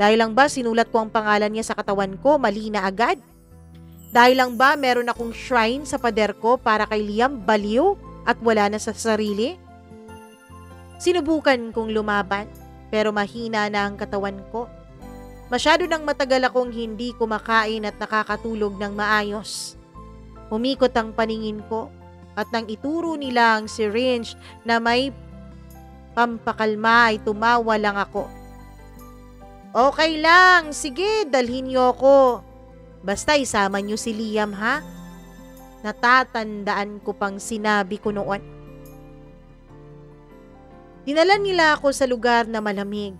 Dahil lang ba sinulat ko ang pangalan niya sa katawan ko, mali na agad? Dahil lang ba meron akong shrine sa pader ko para kay Liam, baliw at wala na sa sarili? Sinubukan kong lumaban, pero mahina na ang katawan ko. Masyado nang matagal akong hindi kumakain at nakakatulog ng maayos. Umikot ang paningin ko at nang ituro nila ang syringe na may pampakalma ay tumawa lang ako. Okay lang, sige, dalhin niyo ako. Basta isama niyo si Liam, ha? Natatandaan ko pang sinabi ko noon. Dinala nila ako sa lugar na malamig.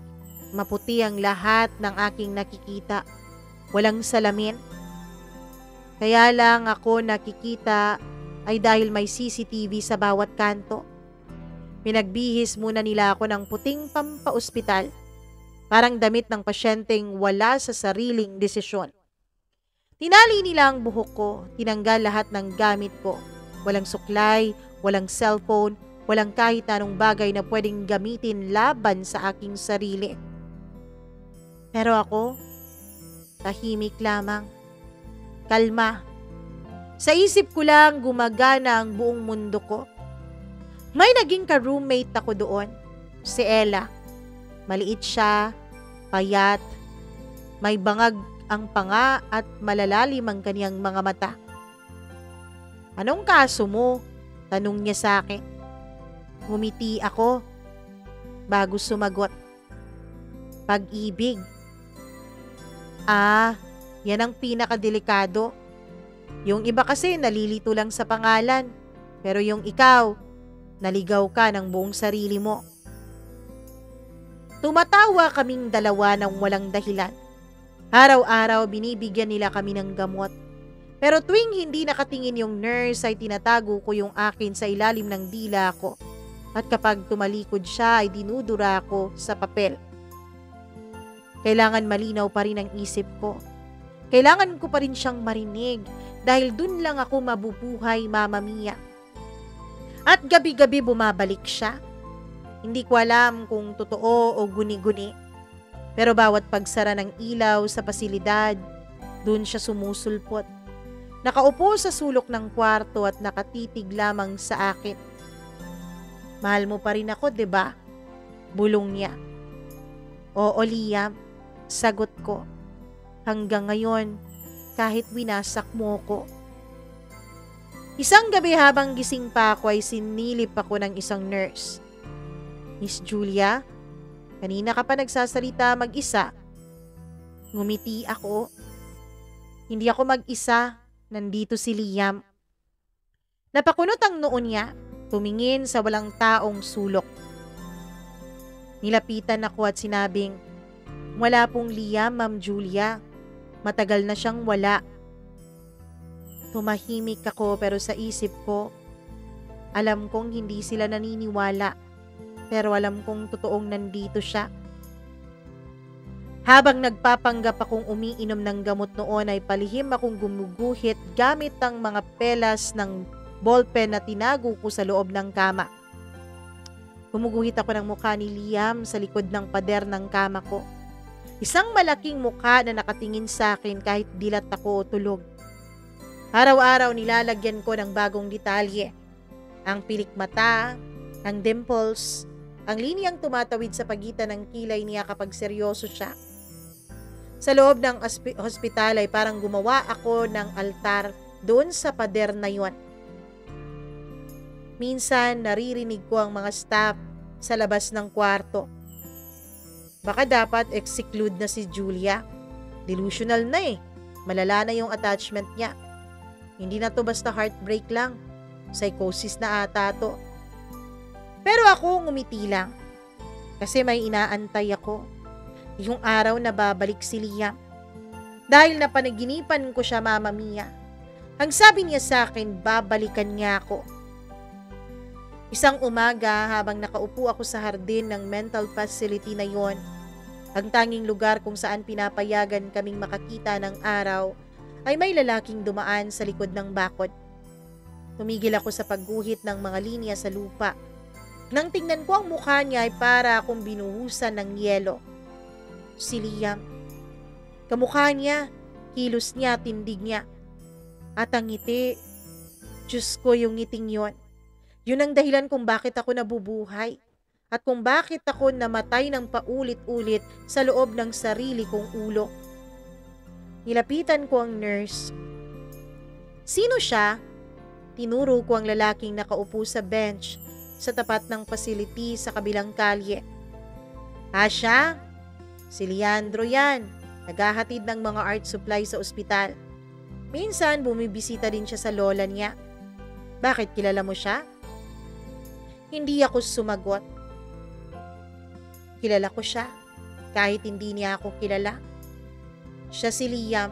Maputi ang lahat ng aking nakikita. Walang salamin. Kaya lang ako nakikita ay dahil may CCTV sa bawat kanto. Pinagbihis muna nila ako ng puting pampaospital. Parang damit ng pasyenteng wala sa sariling desisyon. Tinali nila ang buhok ko, tinanggal lahat ng gamit ko. Walang suklay, walang cellphone, walang kahit anong bagay na pwedeng gamitin laban sa aking sarili. Pero ako, tahimik lamang. Kalma. Sa isip ko lang gumagana ang buong mundo ko. May naging ka-roommate ako doon, si Ella. Maliit siya, payat, may bangag ang panga at malalalim ang kaniyang mga mata. Anong kaso mo? Tanong niya sa akin. Ngumiti ako bago sumagot. Pag-ibig. Yan ang pinakadelikado. Yung iba kasi nalilito lang sa pangalan, pero yung ikaw, naligaw ka ng buong sarili mo. Tumatawa kaming dalawa ng walang dahilan. Araw-araw binibigyan nila kami ng gamot. Pero tuwing hindi nakatingin yung nurse ay tinatago ko yung akin sa ilalim ng dila ko. At kapag tumalikod siya ay dinudura ko sa papel. Kailangan malinaw pa rin ang isip ko. Kailangan ko pa rin siyang marinig dahil dun lang ako mabubuhay, Mama Mia. At gabi-gabi bumabalik siya. Hindi ko alam kung totoo o guni-guni. Pero bawat pagsara ng ilaw sa pasilidad, dun siya sumusulpot. Nakaupo sa sulok ng kwarto at nakatitig lamang sa akin. Mahal mo pa rin ako, 'di ba? Bulong niya. Oo, Liam, sagot ko. Hanggang ngayon, kahit winasak mo ko. Isang gabi habang gising pa ako ay sinilip ako ng isang nurse. Miss Julia, kanina ka pa nagsasalita mag-isa. Ngumiti ako. Hindi ako mag-isa, nandito si Liam. Napakunot ang noo niya, tumingin sa walang taong sulok. Nilapitan ako at sinabing, wala pong Liam, Ma'am Julia. Matagal na siyang wala. Tumahimik ako pero sa isip ko, alam kong hindi sila naniniwala. Pero alam kong totoong nandito siya. Habang nagpapanggap akong umiinom ng gamot noon ay palihim akong gumuguhit gamit ang mga pelas ng ballpen na tinago ko sa loob ng kama. Gumuguhit ako ng mukha ni Liam sa likod ng pader ng kama ko. Isang malaking mukha na nakatingin sa akin kahit dilat ako o tulog. Araw-araw nilalagyan ko ng bagong detalye. Ang pilik mata, ang dimples, ang linyang tumatawid sa pagitan ng kilay niya kapag seryoso siya. Sa loob ng hospital ay parang gumawa ako ng altar doon sa pader na yon. Minsan naririnig ko ang mga staff sa labas ng kwarto. Baka dapat exclude na si Julia. Delusional na eh. Malala na yung attachment niya. Hindi na to basta heartbreak lang. Psychosis na ata to. Pero ako ngumiti lang. Kasi may inaantay ako. Yung araw na babalik si Liam. Dahil napanaginipan ko siya, Mama Mia. Ang sabi niya sa akin, babalikan niya ako. Isang umaga habang nakaupo ako sa hardin ng mental facility na yon, ang tanging lugar kung saan pinapayagan kaming makakita ng araw, ay may lalaking dumaan sa likod ng bakod. Tumigil ako sa pagguhit ng mga linya sa lupa. Nang tingnan ko ang mukha niya ay para akong binuhusan ng yelo. Si Liam. Kamukha niya, kilos niya, tindig niya. At ang ngiti, Diyos ko yung ngiting yon. Yun ang dahilan kung bakit ako nabubuhay. At kung bakit ako namatay ng paulit-ulit sa loob ng sarili kong ulo. Nilapitan ko ang nurse. Sino siya? Tinuro ko ang lalaking nakaupo sa bench sa tapat ng facility sa kabilang kalye. Siya? Si Leandro yan. Naghahatid ng mga art supply sa ospital. Minsan bumibisita din siya sa lola niya. Bakit, kilala mo siya? Hindi ako sumagot. Kilala ko siya, kahit hindi niya ako kilala. Siya si Liam.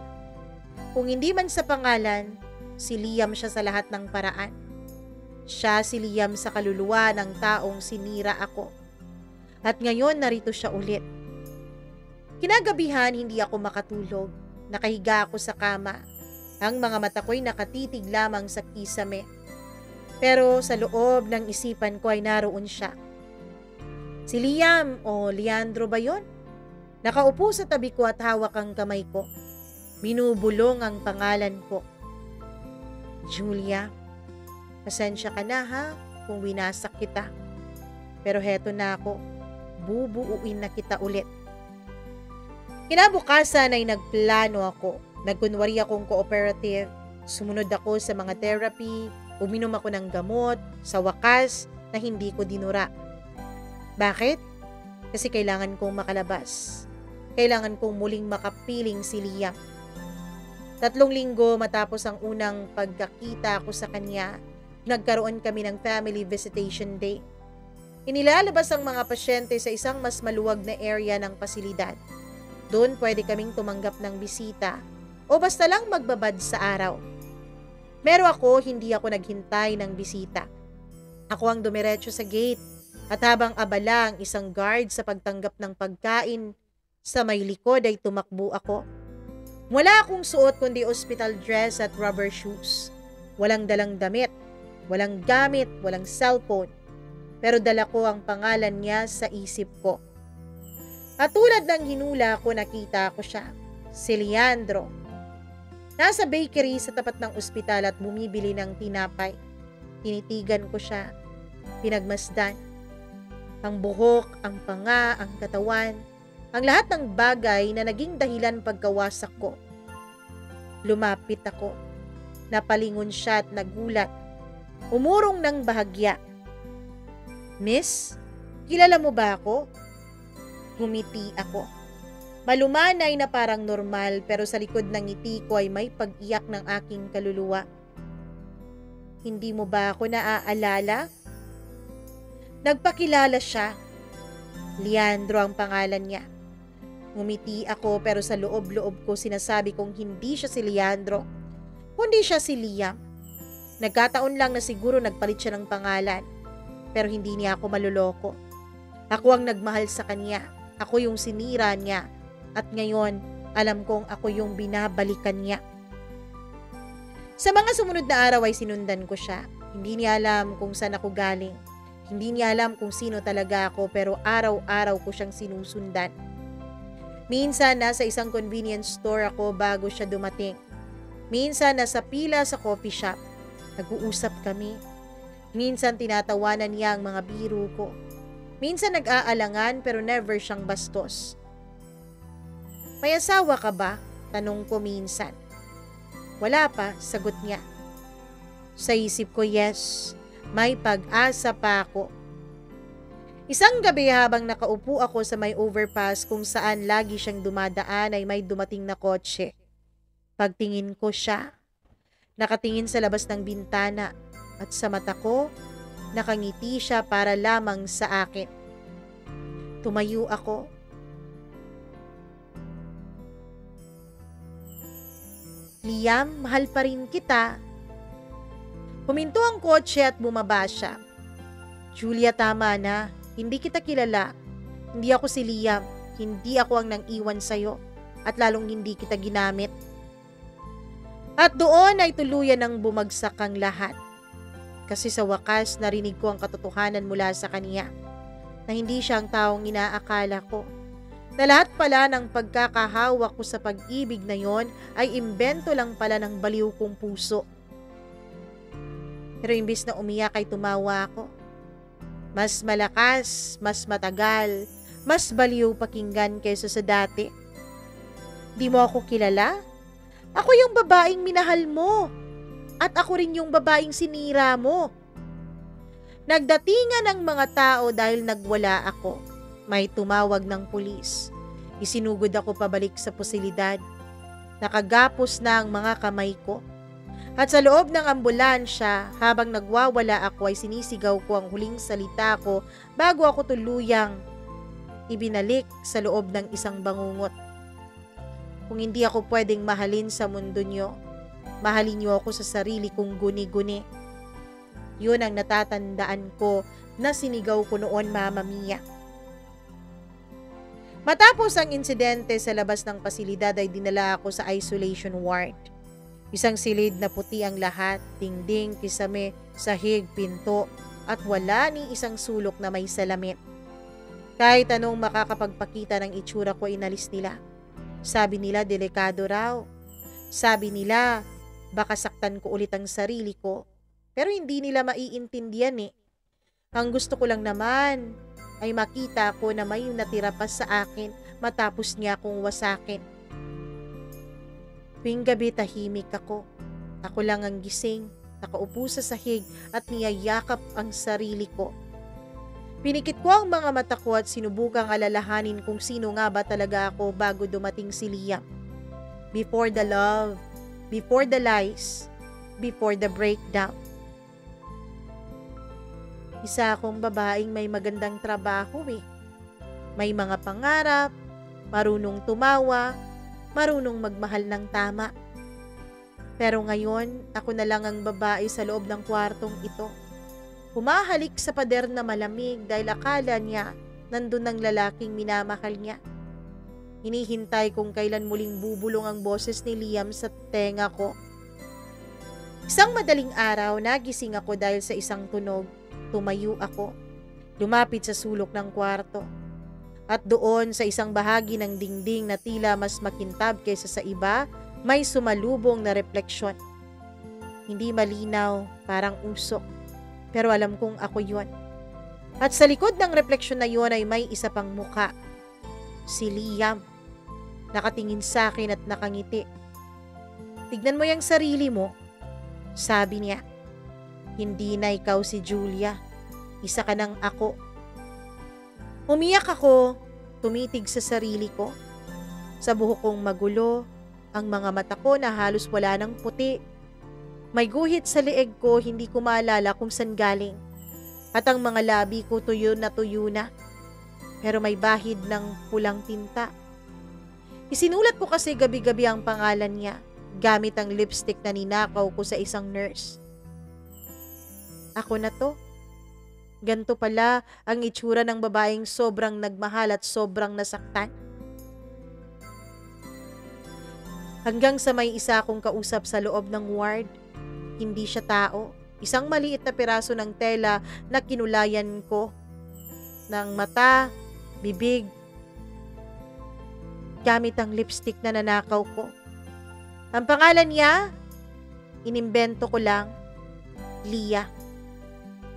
Kung hindi man sa pangalan, si Liam siya sa lahat ng paraan. Siya si Liam sa kaluluwa ng taong sinira ako. At ngayon narito siya ulit. Kinagabihan hindi ako makatulog. Nakahiga ako sa kama. Ang mga mata ko'y nakatitig lamang sa kisame. Pero sa loob ng isipan ko ay naroon siya. Si Liam o Leandro ba yun? Nakaupo sa tabi ko at hawak ang kamay ko. Binubulong ang pangalan ko. Julia, pasensya ka na ha kung winasak kita. Pero heto na ako, bubuuin na kita ulit. Kinabukasan ay nagplano ako. Nagkunwari akong cooperative. Sumunod ako sa mga therapy. Uminom ako ng gamot. Sa wakas na hindi ko dinura. Bakit? Kasi kailangan kong makalabas. Kailangan kong muling makapiling si Liam. 3 linggo matapos ang unang pagkakita ko sa kanya, nagkaroon kami ng family visitation day. Inilalabas ang mga pasyente sa isang mas maluwag na area ng pasilidad. Doon pwede kaming tumanggap ng bisita o basta lang magbabad sa araw. Pero ako, hindi ako naghintay ng bisita. Ako ang dumiretso sa gate at habang abala ang isang guard sa pagtanggap ng pagkain, sa may likod ay tumakbo ako. Wala akong suot kundi hospital dress at rubber shoes. Walang dalang damit, walang gamit, walang cellphone. Pero dala ko ang pangalan niya sa isip ko. At tulad ng hinula ko, nakita ko siya, si Leandro. Nasa bakery sa tapat ng ospital at bumibili ng tinapay. Tinitigan ko siya, pinagmasdan. Ang buhok, ang panga, ang katawan, ang lahat ng bagay na naging dahilan pagkawasak ko. Lumapit ako. Napalingon siya at nagulat. Umurong ng bahagya. Miss, kilala mo ba ako? Humiti ako. Malumanay na parang normal pero sa likod ng ngiti ko ay may pag-iyak ng aking kaluluwa. Hindi mo ba ako naaalala? Nagpakilala siya. Leandro ang pangalan niya. Ngumiti ako pero sa loob-loob ko sinasabi kong hindi siya si Leandro, kundi siya si Liam. Nagkataon lang na siguro nagpalit siya ng pangalan, pero hindi niya ako maluloko. Ako ang nagmahal sa kanya, ako yung sinira niya, at ngayon alam kong ako yung binabalikan niya. Sa mga sumunod na araw ay sinundan ko siya. Hindi niya alam kung saan ako galing. Hindi niya alam kung sino talaga ako pero araw-araw ko siyang sinusundan. Minsan nasa isang convenience store ako bago siya dumating. Minsan nasa pila sa coffee shop. Nag-uusap kami. Minsan tinatawanan niya ang mga biro ko. Minsan nag-aalangan pero never siyang bastos. May asawa ka ba? Tanong ko minsan. Wala pa, sagot niya. Sa isip ko, yes. May pag-asa pa ako. Isang gabi habang nakaupo ako sa may overpass kung saan lagi siyang dumadaan ay may dumating na kotse. Pagtingin ko siya, nakatingin sa labas ng bintana at sa mata ko, nakangiti siya para lamang sa akin. Tumayo ako. Liam, mahal pa rin kita. Huminto ang kotse at bumaba siya. Julia, tama na. Hindi kita kilala. Hindi ako si Liam. Hindi ako ang nang-iwan sa'yo. At lalong hindi kita ginamit. At doon ay tuluyan ng bumagsak ang lahat. Kasi sa wakas narinig ko ang katotohanan mula sa kanya. Na hindi siya ang taong inaakala ko. Na lahat pala ng pagkakahawak ko sa pag-ibig na yon ay imbento lang pala ng baliw kong puso. Pero imbis na umiyak ay tumawa ako. Mas malakas, mas matagal, mas baliw pakinggan kaysa sa dati. Di mo ako kilala? Ako yung babaeng minahal mo. At ako rin yung babaeng sinira mo. Nagdatingan ang mga tao dahil nagwala ako. May tumawag ng pulis. Isinugod ako pabalik sa pasilidad. Nakagapos na ang mga kamay ko. At sa loob ng ambulansya, habang nagwawala ako ay sinisigaw ko ang huling salita ko bago ako tuluyang ibinalik sa loob ng isang bangungot. Kung hindi ako pwedeng mahalin sa mundo nyo, mahalin nyo ako sa sarili kong guni-guni. Yun ang natatandaan ko na sinigaw ko noon, Mama Mia. Matapos ang insidente sa labas ng pasilidad ay dinala ako sa isolation ward. Isang silid na puti ang lahat, dingding, kisame, sahig, pinto, at wala ni isang sulok na may salamin. Kahit anong makakapagpakita ng itsura ko, inalis nila. Sabi nila, delikado raw. Sabi nila, baka saktan ko ulit ang sarili ko. Pero hindi nila maiintindihan eh. Ang gusto ko lang naman ay makita ko na may natira pa sa akin matapos niya akong wasakin. Tuwing gabi tahimik ako. Ako lang ang gising, nakaupo sa sahig at niyayakap ang sarili ko. Pinikit ko ang mga mata ko at sinubukang alalahanin kung sino nga ba talaga ako bago dumating si Liam. Before the love, before the lies, before the breakdown. Isa akong babaeng may magandang trabaho eh. May mga pangarap, marunong tumawa, marunong magmahal ng tama. Pero ngayon, ako na lang ang babae sa loob ng kwartong ito. Humahalik sa pader na malamig dahil akala niya nandun ang lalaking minamahal niya. Hinihintay kung kailan muling bubulong ang boses ni Liam sa tenga ko. Isang madaling araw, nagising ako dahil sa isang tunog. Tumayo ako. Lumapit sa sulok ng kwarto. At doon sa isang bahagi ng dingding na tila mas makintab kaysa sa iba, may sumalubong na refleksyon. Hindi malinaw, parang usok. Pero alam kong ako yun. At sa likod ng refleksyon na yun ay may isa pang muka. Si Liam. Nakatingin sa akin at nakangiti. Tignan mo yung sarili mo. Sabi niya. Hindi na ikaw si Julia. Isa ka ng ako. Umiyak ako, tumitig sa sarili ko. Sa buhok kong magulo, ang mga mata ko na halos wala ng puti. May guhit sa leeg ko, hindi ko maalala kung saan galing. At ang mga labi ko tuyo na. Pero may bahid ng pulang tinta. Isinulat ko kasi gabi-gabi ang pangalan niya, gamit ang lipstick na ninakaw ko sa isang nurse. Ako na to. Ganto pala ang itsura ng babaeng sobrang nagmahal at sobrang nasaktan. Hanggang sa may isa akong kausap sa loob ng ward. Hindi siya tao. Isang maliit na piraso ng tela na kinulayan ko ng mata, bibig, gamit ang lipstick na nanakaw ko. Ang pangalan niya, inimbento ko lang, Lia.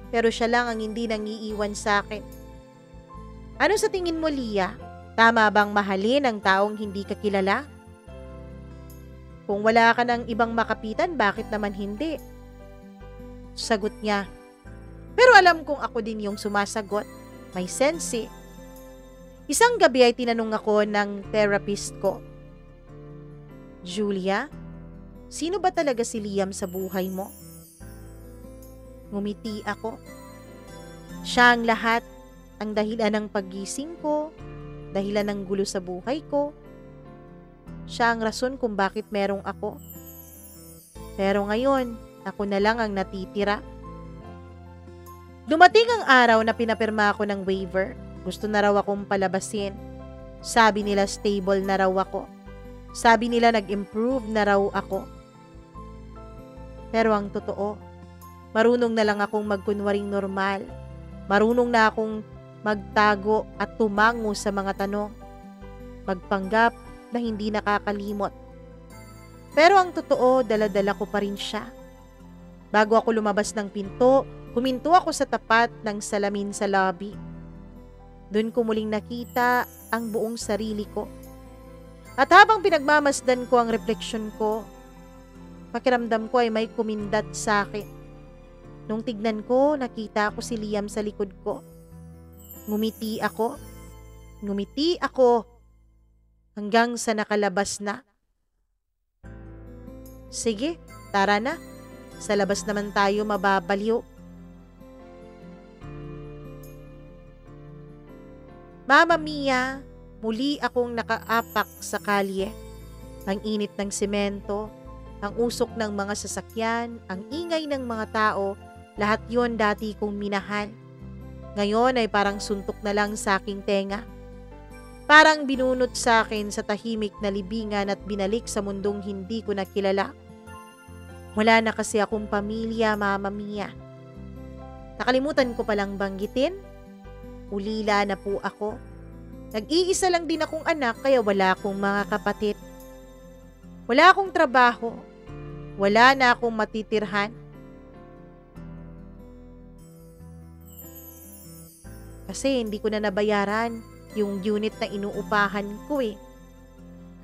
Pero siya lang ang hindi nangiiwan sa akin. Ano sa tingin mo, Lia? Tama bang mahalin ang taong hindi ka kilala? Kung wala ka ng ibang makapitan, bakit naman hindi? Sagot niya. Pero alam kong ako din yung sumasagot. May sense. Isang gabi ay tinanong ako ng therapist ko. Julia, sino ba talaga si Liam sa buhay mo? Ngumiti ako. Siya ang lahat, ang dahilan ng paggising ko, dahilan ng gulo sa buhay ko. Siya ang rason kung bakit merong ako. Pero ngayon, ako na lang ang natitira. Dumating ang araw na pinapirma ako ng waiver. Gusto na raw akong palabasin. Sabi nila stable na raw ako. Sabi nila nag-improve na raw ako. Pero ang totoo, marunong na lang akong magkunwaring normal. Marunong na akong magtago at tumango sa mga tanong. Magpanggap na hindi nakakalimot. Pero ang totoo, dala-dala ko pa rin siya. Bago ako lumabas ng pinto, huminto ako sa tapat ng salamin sa lobby. Doon ko muling nakita ang buong sarili ko. At habang pinagmamasdan ko ang refleksyon ko, pakiramdam ko ay may kumindat sa akin. Nung tignan ko, nakita ko si Liam sa likod ko. Ngumiti ako hanggang sa nakalabas na. Sige, tara na. Sa labas naman tayo mababaliw. Mama Mia, muli akong nakaapak sa kalye. Ang init ng semento, ang usok ng mga sasakyan, ang ingay ng mga tao, lahat yon dati kong minahal. Ngayon ay parang suntok na lang sa aking tenga. Parang binunot sa akin sa tahimik na libingan at binalik sa mundong hindi ko nakilala. Wala na kasi akong pamilya, Mama Mia. Nakalimutan ko palang banggitin. Ulila na po ako. Nag-iisa lang din akong anak kaya wala akong mga kapatid. Wala akong trabaho. Wala na akong matitirhan. Kasi hindi ko na nabayaran yung unit na inuupahan ko eh.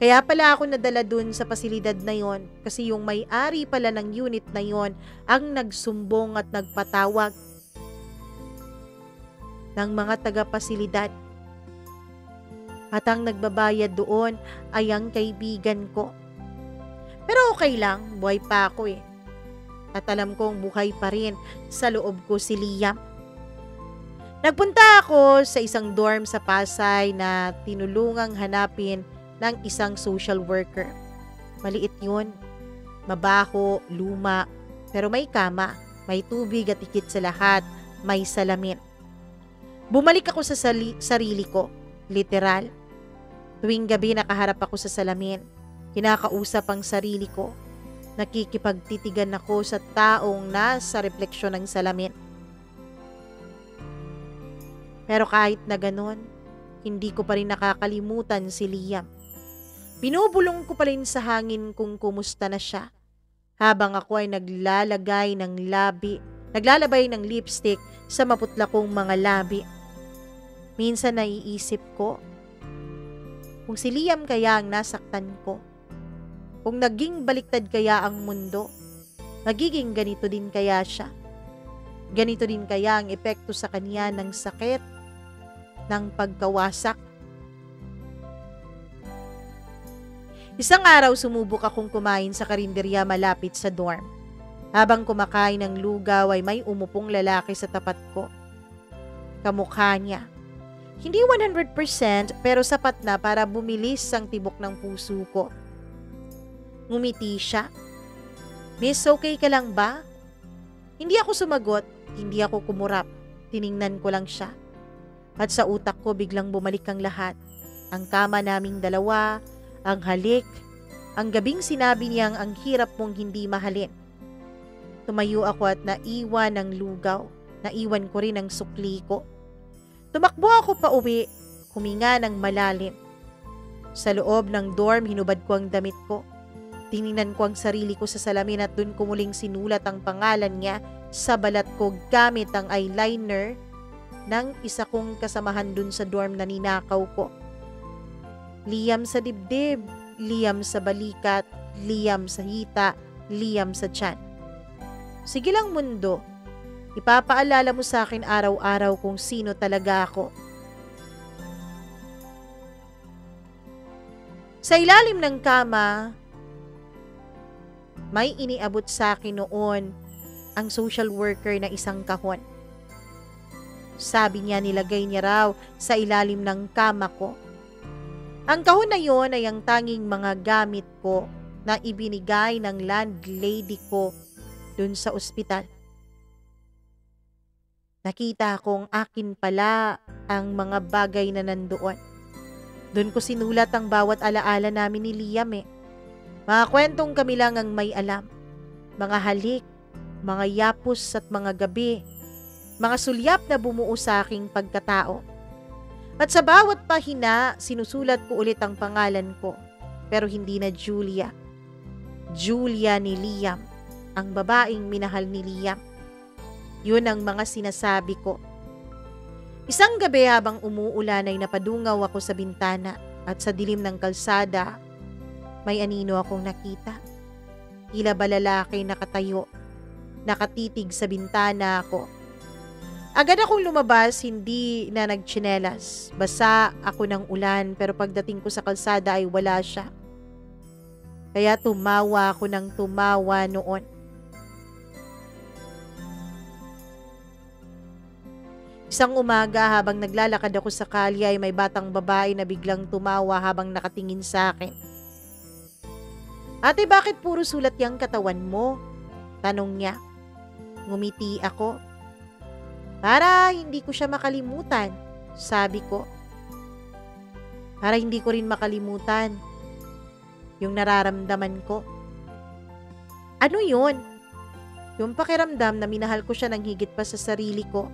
Kaya pala ako nadala dun sa pasilidad na yon kasi yung may-ari pala ng unit na yon ang nagsumbong at nagpatawag ng mga taga-pasilidad. At ang nagbabayad doon ay ang kaibigan ko. Pero okay lang, buhay pa ako eh. At alam kong buhay pa rin sa loob ko si Liam. Nagpunta ako sa isang dorm sa Pasay na tinulungang hanapin ng isang social worker. Maliit yun. Mabaho, luma, pero may kama, may tubig at higit sa lahat, may salamin. Bumalik ako sa sarili ko, literal. Tuwing gabi nakaharap ako sa salamin, kinakausap ang sarili ko, nakikipagtitigan ako sa taong nasa refleksyon ng salamin. Pero kahit na ganon, hindi ko pa rin nakakalimutan si Liam. Binubulong ko pa rin sa hangin kung kumusta na siya. Habang ako ay naglalabay ng lipstick sa maputla kong mga labi. Minsan naiisip ko, kung si Liam kaya ang nasaktan ko, kung naging baliktad kaya ang mundo, magiging ganito din kaya siya. Ganito din kaya ang epekto sa kanya ng sakit, ng pagkawasak. Isang araw sumubok akong kumain sa karinderya malapit sa dorm. Habang kumakain ng lugaw ay may umupong lalaki sa tapat ko. Kamukha niya. Hindi 100% pero sapat na para bumilis ang tibok ng puso ko. Ngumiti siya. Miss, okay ka lang ba? Hindi ako sumagot, hindi ako kumurap. Tiningnan ko lang siya. At sa utak ko biglang bumalik ang lahat. Ang kama naming dalawa, ang halik, ang gabing sinabi niyang ang hirap mong hindi mahalin. Tumayo ako at naiwan ng lugaw. Naiwan ko rin ang sukli ko. Tumakbo ako pa uwi, huminga ng malalim. Sa loob ng dorm, hinubad ko ang damit ko. Tiningnan ko ang sarili ko sa salamin at dun ko muling sinulat ang pangalan niya sa balat ko gamit ang eyeliner ng isa kong kasamahan dun sa dorm na ninakaw ko. Liam sa dibdib, Liam sa balikat, Liam sa hita, Liam sa tiyan. Sige lang mundo, ipapaalala mo sa akin araw-araw kung sino talaga ako. Sa ilalim ng kama, may iniabot sa akin noon ang social worker na isang kahon. Sabi niya nilagay niya raw sa ilalim ng kama ko. Ang kahon na yon ay ang tanging mga gamit ko na ibinigay ng landlady ko dun sa ospital. Nakita kong akin pala ang mga bagay na nandoon. Dun ko sinulat ang bawat alaala namin ni Liam Mga kwentong kami lang ang may alam. Mga halik, mga yapos at mga gabi. Mga sulyap na bumuo sa aking pagkatao. At sa bawat pahina, sinusulat ko ulit ang pangalan ko. Pero hindi na Julia. Julia ni Liam. Ang babaeng minahal ni Liam. Yun ang mga sinasabi ko. Isang gabi habang umuulan ay napadungaw ako sa bintana at sa dilim ng kalsada, may anino akong nakita. Tila ba lalaki nakatayo, nakatitig sa bintana ako. Agad akong lumabas, hindi na nagtsinelas. Basa ako ng ulan pero pagdating ko sa kalsada ay wala siya. Kaya tumawa ako ng tumawa noon. Isang umaga habang naglalakad ako sa kalye ay may batang babae na biglang tumawa habang nakatingin sa akin. Ate, bakit puro sulat yang katawan mo? Tanong niya. Ngumiti ako. Para hindi ko siya makalimutan, sabi ko. Para hindi ko rin makalimutan yung nararamdaman ko. Ano yun? Yung pakiramdam na minahal ko siya ng higit pa sa sarili ko.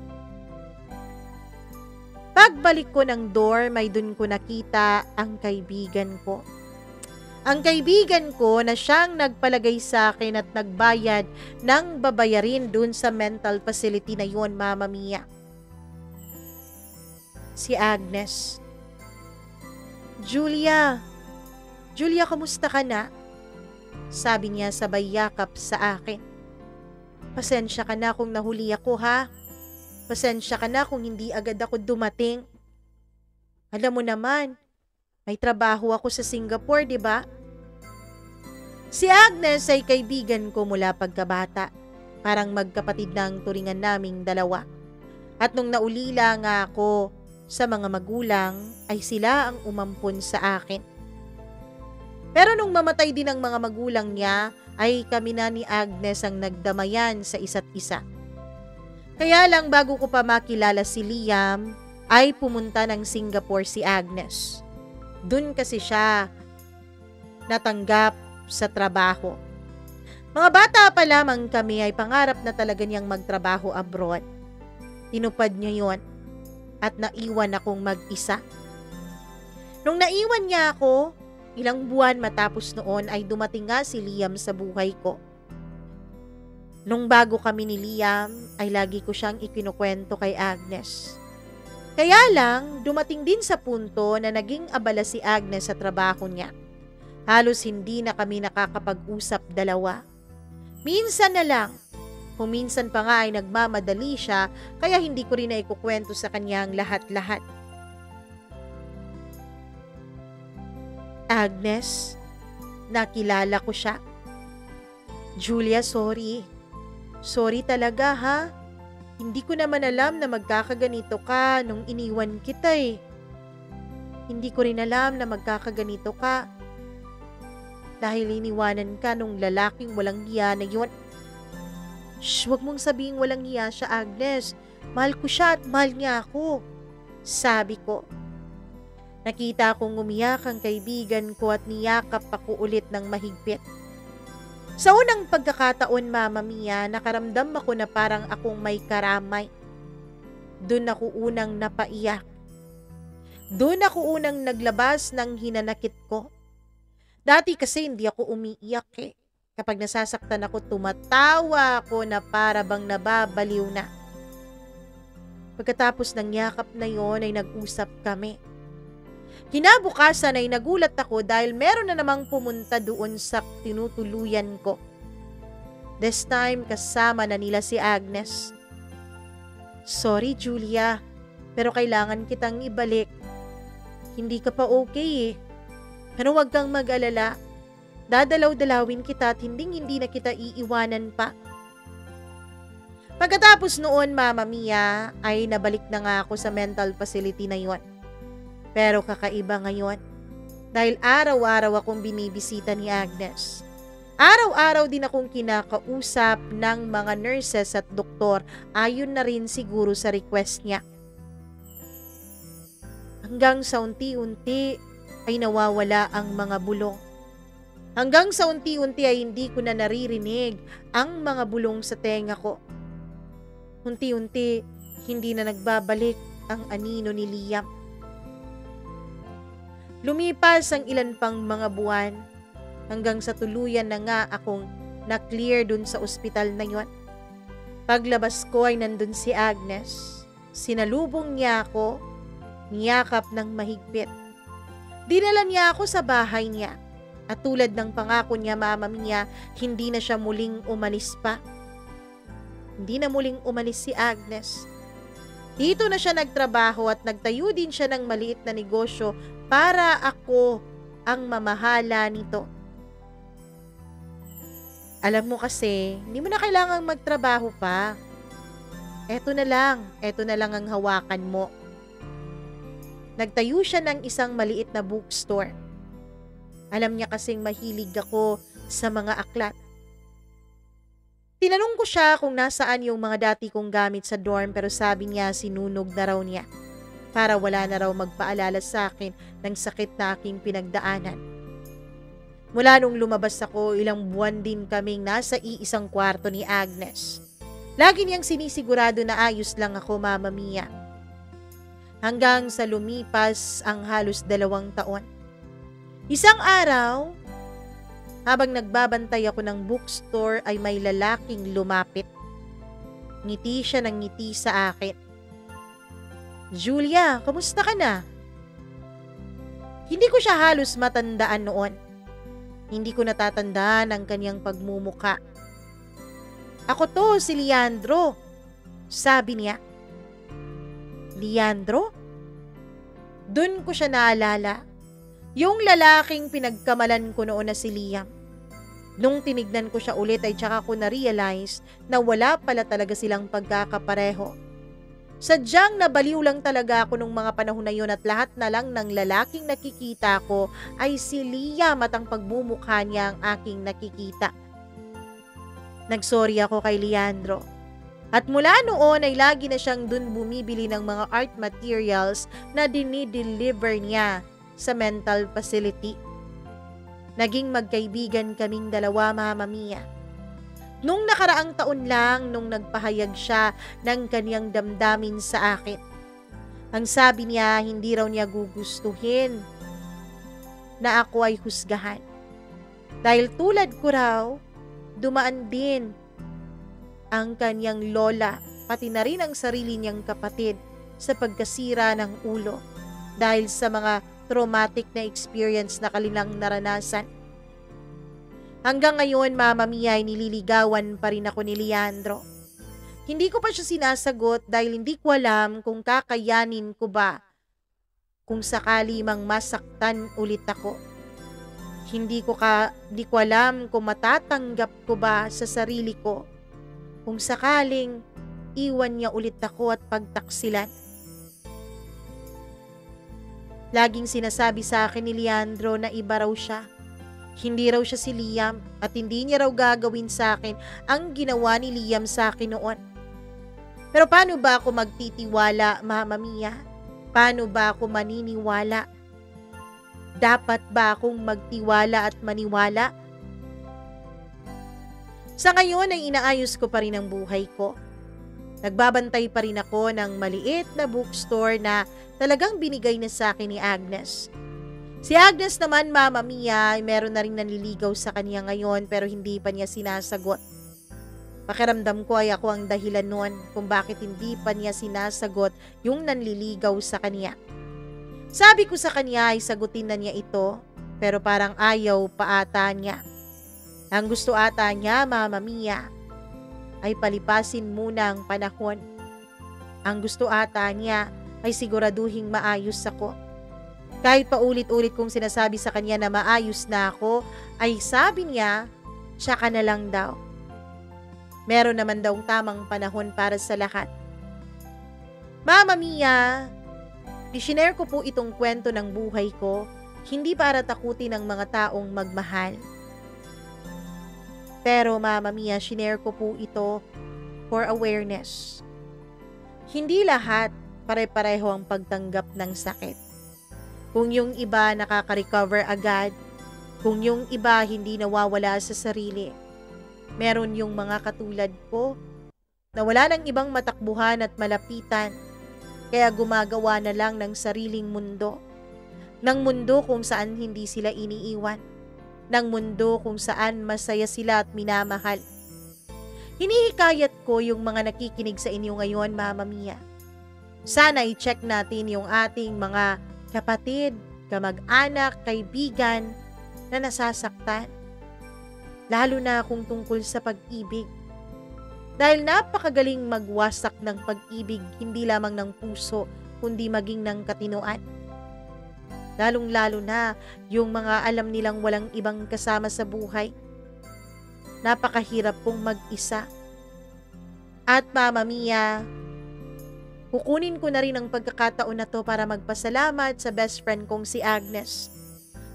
Pagbalik ko ng dorm ay dun ko nakita ang kaibigan ko. Ang kaibigan ko na siyang nagpalagay sa akin at nagbayad ng babayarin dun sa mental facility na yon, Mama Mia. Si Agnes. Julia, kamusta ka na? Sabi niya sabay yakap sa akin. Pasensya ka na kung nahuli ako, ha? Pasensya ka na kung hindi agad ako dumating. Alam mo naman, may trabaho ako sa Singapore, di ba? Si Agnes ay kaibigan ko mula pagkabata. Parang magkapatid na ang turingan naming dalawa. At nung naulila nga ako sa mga magulang, ay sila ang umampon sa akin. Pero nung mamatay din ang mga magulang niya, ay kami na ni Agnes ang nagdamayan sa isa't isa. Kaya lang bago ko pa makilala si Liam, ay pumunta ng Singapore si Agnes. Dun kasi siya natanggap sa trabaho. Mga bata pa lamang kami ay pangarap na talaga niyang magtrabaho abroad. Tinupad niya yon at naiwan akong mag-isa. Nung naiwan niya ako, ilang buwan matapos noon ay dumating nga si Liam sa buhay ko. Nung bago kami ni Liam, ay lagi ko siyang ikinukwento kay Agnes. Kaya lang, dumating din sa punto na naging abala si Agnes sa trabaho niya. Halos hindi na kami nakakapag-usap dalawa. Minsan na lang, kung minsan pa nga ay nagmamadali siya, kaya hindi ko rin na ikukwento sa kanya ang lahat-lahat. Agnes, nakilala ko siya. Julia, sorry. Sorry talaga, ha? Hindi ko naman alam na magkakaganito ka nung iniwan kita eh. Hindi ko rin alam na magkakaganito ka. Dahil iniwanan ka nung lalaking walang hiya na yun. Shh, wag mong sabihing walang hiya siya, Agnes. Mahal ko siya at mahal niya ako. Sabi ko. Nakita kong umiyak ang kaibigan ko at niyakap ako ulit ng mahigpit. Sa unang pagkakataon, Mama Mia, nakaramdam ako na parang akong may karamay. Doon ako unang napaiyak. Doon ako unang naglabas ng hinanakit ko. Dati kasi hindi ako umiiyak eh. Kapag nasasaktan ako, tumatawa ako na para bang nababaliw na. Pagkatapos ng yakap na yon ay nag-usap kami. Kinabukasan ay nagulat ako dahil meron na namang pumunta doon sa tinutuluyan ko. This time kasama na nila si Agnes. Sorry Julia, pero kailangan kitang ibalik. Hindi ka pa okay eh. Pero huwag kang mag-alala. Dadalaw-dalawin kita at hindi na kita iiwanan pa. Pagkatapos noon, Mama Mia, ay nabalik na nga ako sa mental facility na yon. Pero kakaiba ngayon. Dahil araw-araw akong binibisita ni Agnes. Araw-araw din akong kinakausap ng mga nurses at doktor, ayon na rin siguro sa request niya. Hanggang sa unti-unti ay nawawala ang mga bulong. Hanggang sa unti-unti ay hindi ko na naririnig ang mga bulong sa tenga ko. Unti-unti, hindi na nagbabalik ang anino ni Liam. Lumipas ang ilan pang mga buwan hanggang sa tuluyan na nga akong na-clear dun sa ospital na yon. Paglabas ko ay nandun si Agnes. Sinalubong niya ako, niyakap ng mahigpit. Dinala niya ako sa bahay niya. At tulad ng pangako niya, Mama Mia, hindi na siya muling umalis pa. Hindi na muling umalis si Agnes. Dito na siya nagtrabaho at nagtayo din siya ng maliit na negosyo para ako ang mamahala nito. Alam mo kasi, hindi mo na kailangang magtrabaho pa. Eto na lang ang hawakan mo. Nagtayo siya ng isang maliit na bookstore. Alam niya kasing mahilig ako sa mga aklat. Tinanong ko siya kung nasaan yung mga dati kong gamit sa dorm pero sabi niya sinunog na raw niya para wala na raw magpaalala sa akin ng sakit na aking pinagdaanan. Mula nung lumabas ako, ilang buwan din kaming nasa iisang kwarto ni Agnes. Lagi niyang sinisigurado na ayos lang ako, Mama Mia. Hanggang sa lumipas ang halos 2 taon. Isang araw, habang nagbabantay ako ng bookstore ay may lalaking lumapit. Ngiti siya ng ngiti sa akin. Julia, kamusta ka na? Hindi ko siya halos matandaan noon. Hindi ko natatandaan ang kanyang pagmumuka. Ako to, si Leandro. Sabi niya. Leandro? Doon ko siya naalala. Yung lalaking pinagkamalan ko noon na si Liam. Nung tinignan ko siya ulit ay tsaka ko na-realize na wala pala talaga silang pagkakapareho. Sadyang nabaliw lang talaga ako nung mga panahon na yun at lahat na lang ng lalaking nakikita ko ay si Liam at ang pagmumukha niya ang aking nakikita. Nagsorry ako kay Leandro. At mula noon ay lagi na siyang dun bumibili ng mga art materials na dinideliver niya sa mental facility. Naging magkaibigan kaming dalawa, Mama Mia. Nung nakaraang taon lang nung nagpahayag siya ng kaniyang damdamin sa akin. Ang sabi niya, hindi raw niya gugustuhin na ako ay husgahan. Dahil tulad ko raw, dumaan din ang kaniyang lola, pati na rin ang sarili niyang kapatid sa pagkasira ng ulo dahil sa mga traumatic na experience na kanilang naranasan. Hanggang ngayon, Mama Mia, ay nililigawan pa rin ako ni Leandro. Hindi ko pa siya sinasagot dahil hindi ko alam kung kakayanin ko ba kung sakali mang masaktan ulit ako. Hindi ko alam kung matatanggap ko ba sa sarili ko kung sakaling iwan niya ulit ako at pagtaksilan. Laging sinasabi sa akin ni Leandro na iba raw siya. Hindi raw siya si Liam at hindi niya raw gagawin sa akin ang ginawa ni Liam sa akin noon. Pero paano ba ako magtitiwala, Mama Mia? Paano ba ako maniniwala? Dapat ba akong magtiwala at maniwala? Sa ngayon ay inaayos ko pa rin ang buhay ko. Nagbabantay pa rin ako ng maliit na bookstore na talagang binigay na sa akin ni Agnes. Si Agnes naman, Mama Mia, ay meron na rin nanliligaw sa kanya ngayon pero hindi pa niya sinasagot. Pakiramdam ko ay ako ang dahilan nun kung bakit hindi pa niya sinasagot yung nanliligaw sa kanya. Sabi ko sa kanya ay sagutin na niya ito pero parang ayaw pa ata niya. Ang gusto ata niya, Mama Mia, ay palipasin muna ang panahon. Ang gusto ata niya ay siguraduhing maayos ako. Kahit paulit-ulit kong sinasabi sa kanya na maayos na ako, ay sabi niya, tsaka na lang daw. Meron naman daw tamang panahon para sa lahat. Mama Mia, isinare ko po itong kwento ng buhay ko, hindi para takutin ang mga taong magmahal. Pero Mama Mia, sinare ko po ito for awareness. Hindi lahat pare-pareho ang pagtanggap ng sakit. Kung yung iba nakaka-recover agad, kung yung iba hindi nawawala sa sarili, meron yung mga katulad ko na wala ng ibang matakbuhan at malapitan, kaya gumagawa na lang ng sariling mundo. Ng mundo kung saan hindi sila iniiwan. Ng mundo kung saan masaya sila at minamahal. Hinihikayat ko yung mga nakikinig sa inyo ngayon, Mama Mia. Sana i-check natin yung ating mga kapatid, kamag-anak, kaibigan na nasasaktan. Lalo na kung tungkol sa pag-ibig. Dahil napakagaling magwasak ng pag-ibig, hindi lamang ng puso, kundi maging ng katinoan. Lalong-lalo na yung mga alam nilang walang ibang kasama sa buhay. Napakahirap pong mag-isa. At Mama Mia, kukunin ko na rin ang pagkakataon na to para magpasalamat sa best friend kong si Agnes.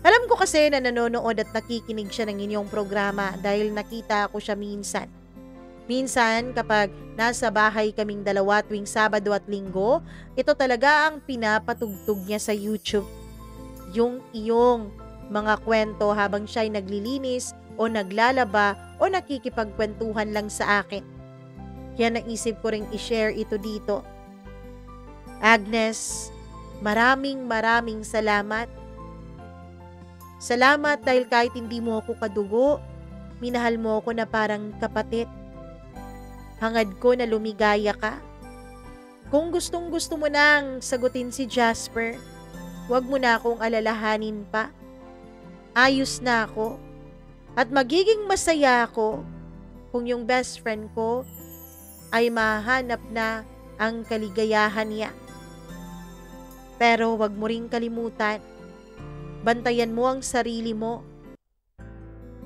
Alam ko kasi na nanonood at nakikinig siya ng inyong programa dahil nakita ko siya minsan. Minsan kapag nasa bahay kaming dalawa tuwing Sabado at Linggo, ito talaga ang pinapatugtog niya sa YouTube. Yung iyong mga kwento habang siya'y naglilinis o naglalaba o nakikipagkwentuhan lang sa akin. Kaya naisip ko ring i-share ito dito. Agnes, maraming salamat. Salamat dahil kahit hindi mo ako kadugo, minahal mo ako na parang kapatid. Hangad ko na lumigaya ka. Kung gustong gusto mo nang sagutin si Jasper, huwag mo na akong alalahanin pa. Ayos na ako. At magiging masaya ako kung yung best friend ko ay mahanap na ang kaligayahan niya. Pero wag mo ring kalimutan, bantayan mo ang sarili mo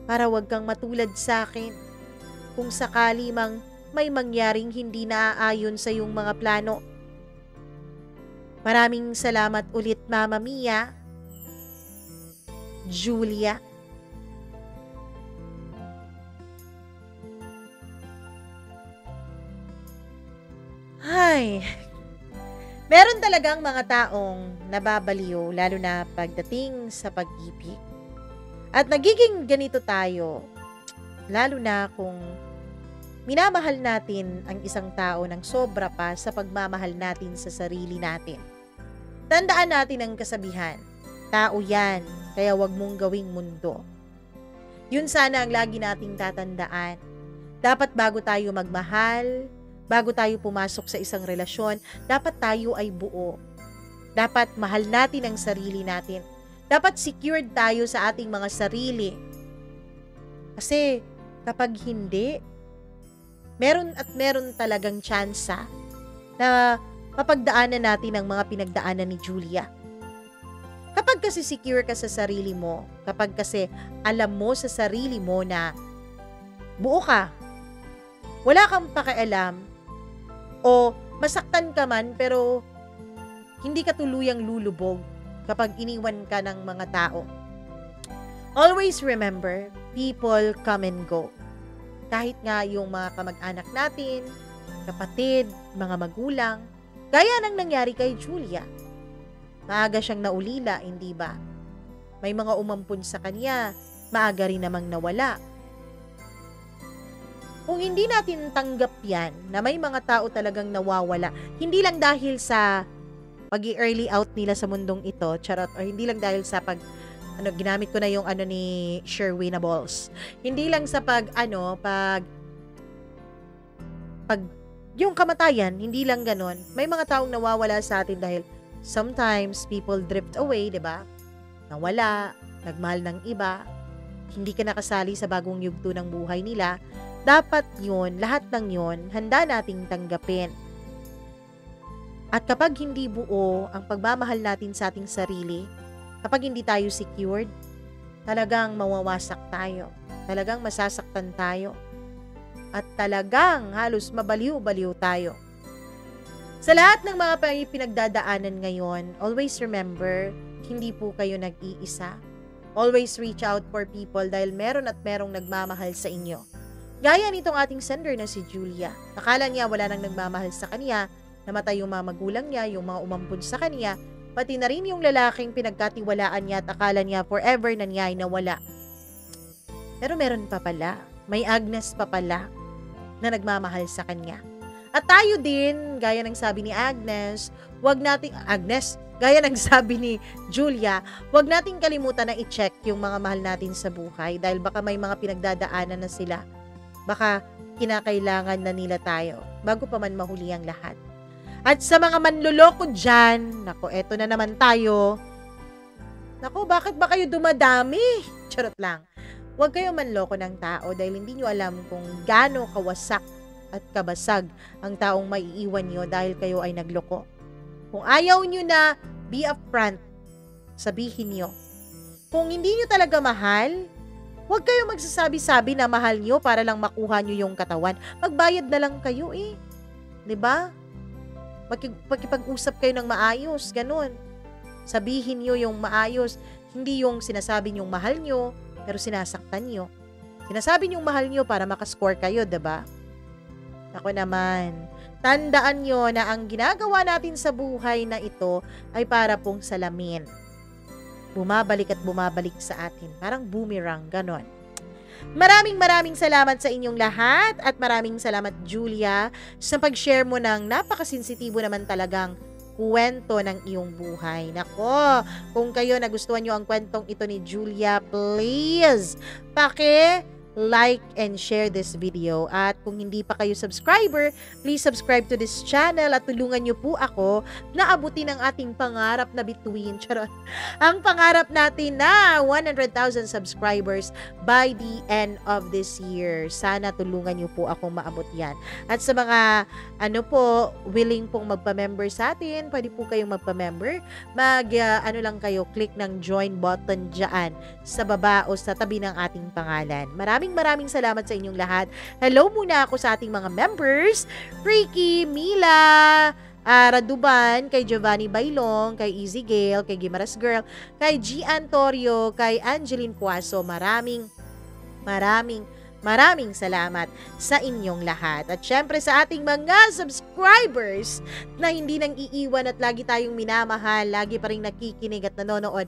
para wag kang matulad sa akin kung sakali mang may mangyaring hindi naaayon sa iyong mga plano. Maraming salamat ulit, Mama Mia. Julia. Ay, meron talagang mga taong nababaliw lalo na pagdating sa pag-ibig. At nagiging ganito tayo, lalo na kung minamahal natin ang isang tao ng sobra pa sa pagmamahal natin sa sarili natin. Tandaan natin ang kasabihan, tao yan, kaya wag mong gawing mundo. Yun sana ang lagi nating tatandaan. Dapat bago tayo magmahal, bago tayo pumasok sa isang relasyon, dapat tayo ay buo. Dapat mahal natin ang sarili natin. Dapat secured tayo sa ating mga sarili. Kasi kapag hindi, meron talagang tsansa na mapagdaanan natin ang mga pinagdaanan ni Julia. Kapag kasi secure ka sa sarili mo, kapag kasi alam mo sa sarili mo na buo ka, wala kang pakialam, o masaktan ka man pero hindi ka tuluyang lulubog kapag iniwan ka ng mga tao. Always remember, people come and go. Kahit nga yung mga kamag-anak natin, kapatid, mga magulang, gaya ng nangyari kay Julia. Maaga siyang naulila, hindi ba? May mga umampun sa kanya, maaga rin namang nawala. Kung hindi natin tanggap yan, na may mga tao talagang nawawala, hindi lang dahil sa pag-early out nila sa mundong ito, charot, or hindi lang dahil sa ginamit ko na yung ni Sherwinables. Hindi lang sa pag yung kamatayan, hindi lang ganon. May mga taong nawawala sa atin dahil sometimes people drift away, 'di ba? Nawala, nagmahal ng iba, hindi ka nakasali sa bagong yugto ng buhay nila. Dapat yun, lahat ng yun, handa nating tanggapin. At kapag hindi buo ang pagmamahal natin sa ating sarili, kapag hindi tayo secured, talagang mawawasak tayo. Talagang masasaktan tayo. At talagang halos mabaliw-baliw tayo. Sa lahat ng mga pinagdadaanan ngayon, always remember, hindi po kayo nag-iisa. Always reach out for people dahil meron at merong nagmamahal sa inyo. Gaya nitong ating sender na si Julia. Akala niya wala nang nagmamahal sa kanya, namatay yung mga magulang niya, yung mga umampun sa kanya, pati na rin yung lalaking pinagkatiwalaan niya at akala niya forever na niya ay nawala. Pero meron pa pala, may Agnes pa pala na nagmamahal sa kanya. At tayo din, gaya ng sabi ni Agnes, gaya ng sabi ni Julia, wag nating kalimutan na i-check yung mga mahal natin sa buhay dahil baka may mga pinagdadaanan na sila. Baka kinakailangan na nila tayo bago pa man mahuli ang lahat. At sa mga manloloko dyan, nako, eto na naman tayo. Nako, bakit ba kayo dumadami? Charot lang. Huwag kayo manloko ng tao dahil hindi nyo alam kung gaano kawasak at kabasag ang taong maiiwan nyo dahil kayo ay nagloko. Kung ayaw nyo na, be upfront. Sabihin nyo. Kung hindi nyo talaga mahal, huwag kayo magsasabi-sabi na mahal nyo para lang makuha nyo yung katawan. Magbayad na lang kayo eh. 'Di ba? Makipag-usap kayo ng maayos, ganun. Sabihin nyo yung maayos, hindi yung sinasabi nyong mahal nyo, pero sinasaktan nyo. Sinasabi nyong mahal nyo para makascore kayo, diba? Ako naman, tandaan nyo na ang ginagawa natin sa buhay na ito ay para pong salamin. Bumabalik at bumabalik sa atin. Parang boomerang, ganon. Maraming salamat sa inyong lahat at maraming salamat Julia sa pag-share mo ng napakasensitibo naman talagang kwento ng iyong buhay. Nako, kung kayo nagustuhan nyo ang kwentong ito ni Julia, please, like and share this video. At kung hindi pa kayo subscriber, please subscribe to this channel at tulungan nyo po ako na abutin ang ating pangarap na bituin. Charot. Ang pangarap natin na 100,000 subscribers by the end of this year. Sana tulungan nyo po ako maabot yan. At sa mga willing pong magpa-member sa atin, pwede po kayong magpa-member. Lang kayo, click ng join button dyan sa baba o sa tabi ng ating pangalan. Maraming salamat sa inyong lahat. Hello muna ako sa ating mga members. Freaky, Mila, Raduban, kay Giovanni Bailong, kay Easy Gale, kay Gimaras Girl, kay G. Antorio, kay Angeline Cuaso. Maraming salamat sa inyong lahat. At syempre sa ating mga subscribers na hindi nang iiwan at lagi tayong minamahal, lagi pa rin nakikinig at nanonood.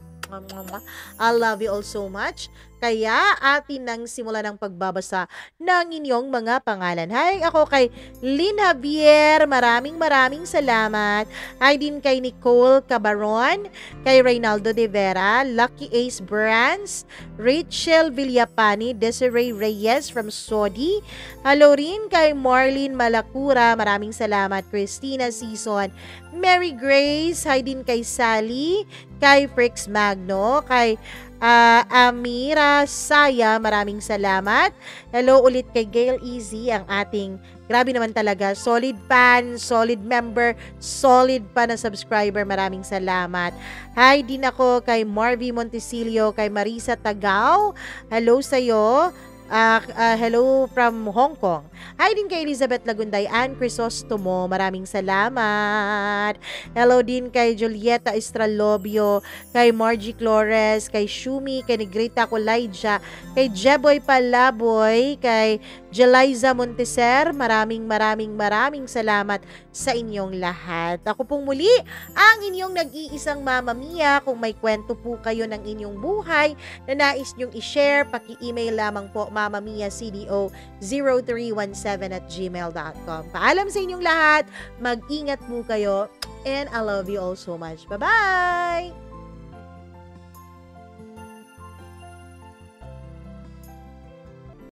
I love you all so much. Kaya atin nang simula ng pagbabasa ng inyong mga pangalan. Hi, ako kay Lynn Javier. Maraming salamat. Hi din kay Nicole Cabaron, kay Reynaldo De Vera, Lucky Ace Brands, Rachel Villapani, Desiree Reyes from Saudi. Hello rin kay Marlene Malacura. Maraming salamat. Christina Season, Mary Grace. Hi din kay Sally, kay Frix Magno, kay Amira Saya, maraming salamat. Hello ulit kay Gail Easy, ang ating grabe naman talaga, solid fan, solid member, solid pa na subscriber. Maraming salamat. Hi din ako kay Marvy Montesilio, kay Marisa Tagaw. Hello sa'yo. Hello from Hong Kong. Hi din kay Elizabeth Lagunday, Ann Crisostomo, maraming salamat. Hello din kay Julieta Estralobio, kay Margie Flores, kay Shumi, kay Negrita Colaija, kay Jeboy Palaboy, kay Jeliza Monteser, maraming salamat sa inyong lahat. Ako pong muli, ang inyong nag-iisang Mama Mia. Kung may kwento po kayo ng inyong buhay na nais nyong i-share, paki-email lamang po mamamiacdo0317@gmail.com. Paalam sa inyong lahat, mag-ingat po kayo, and I love you all so much. Bye-bye!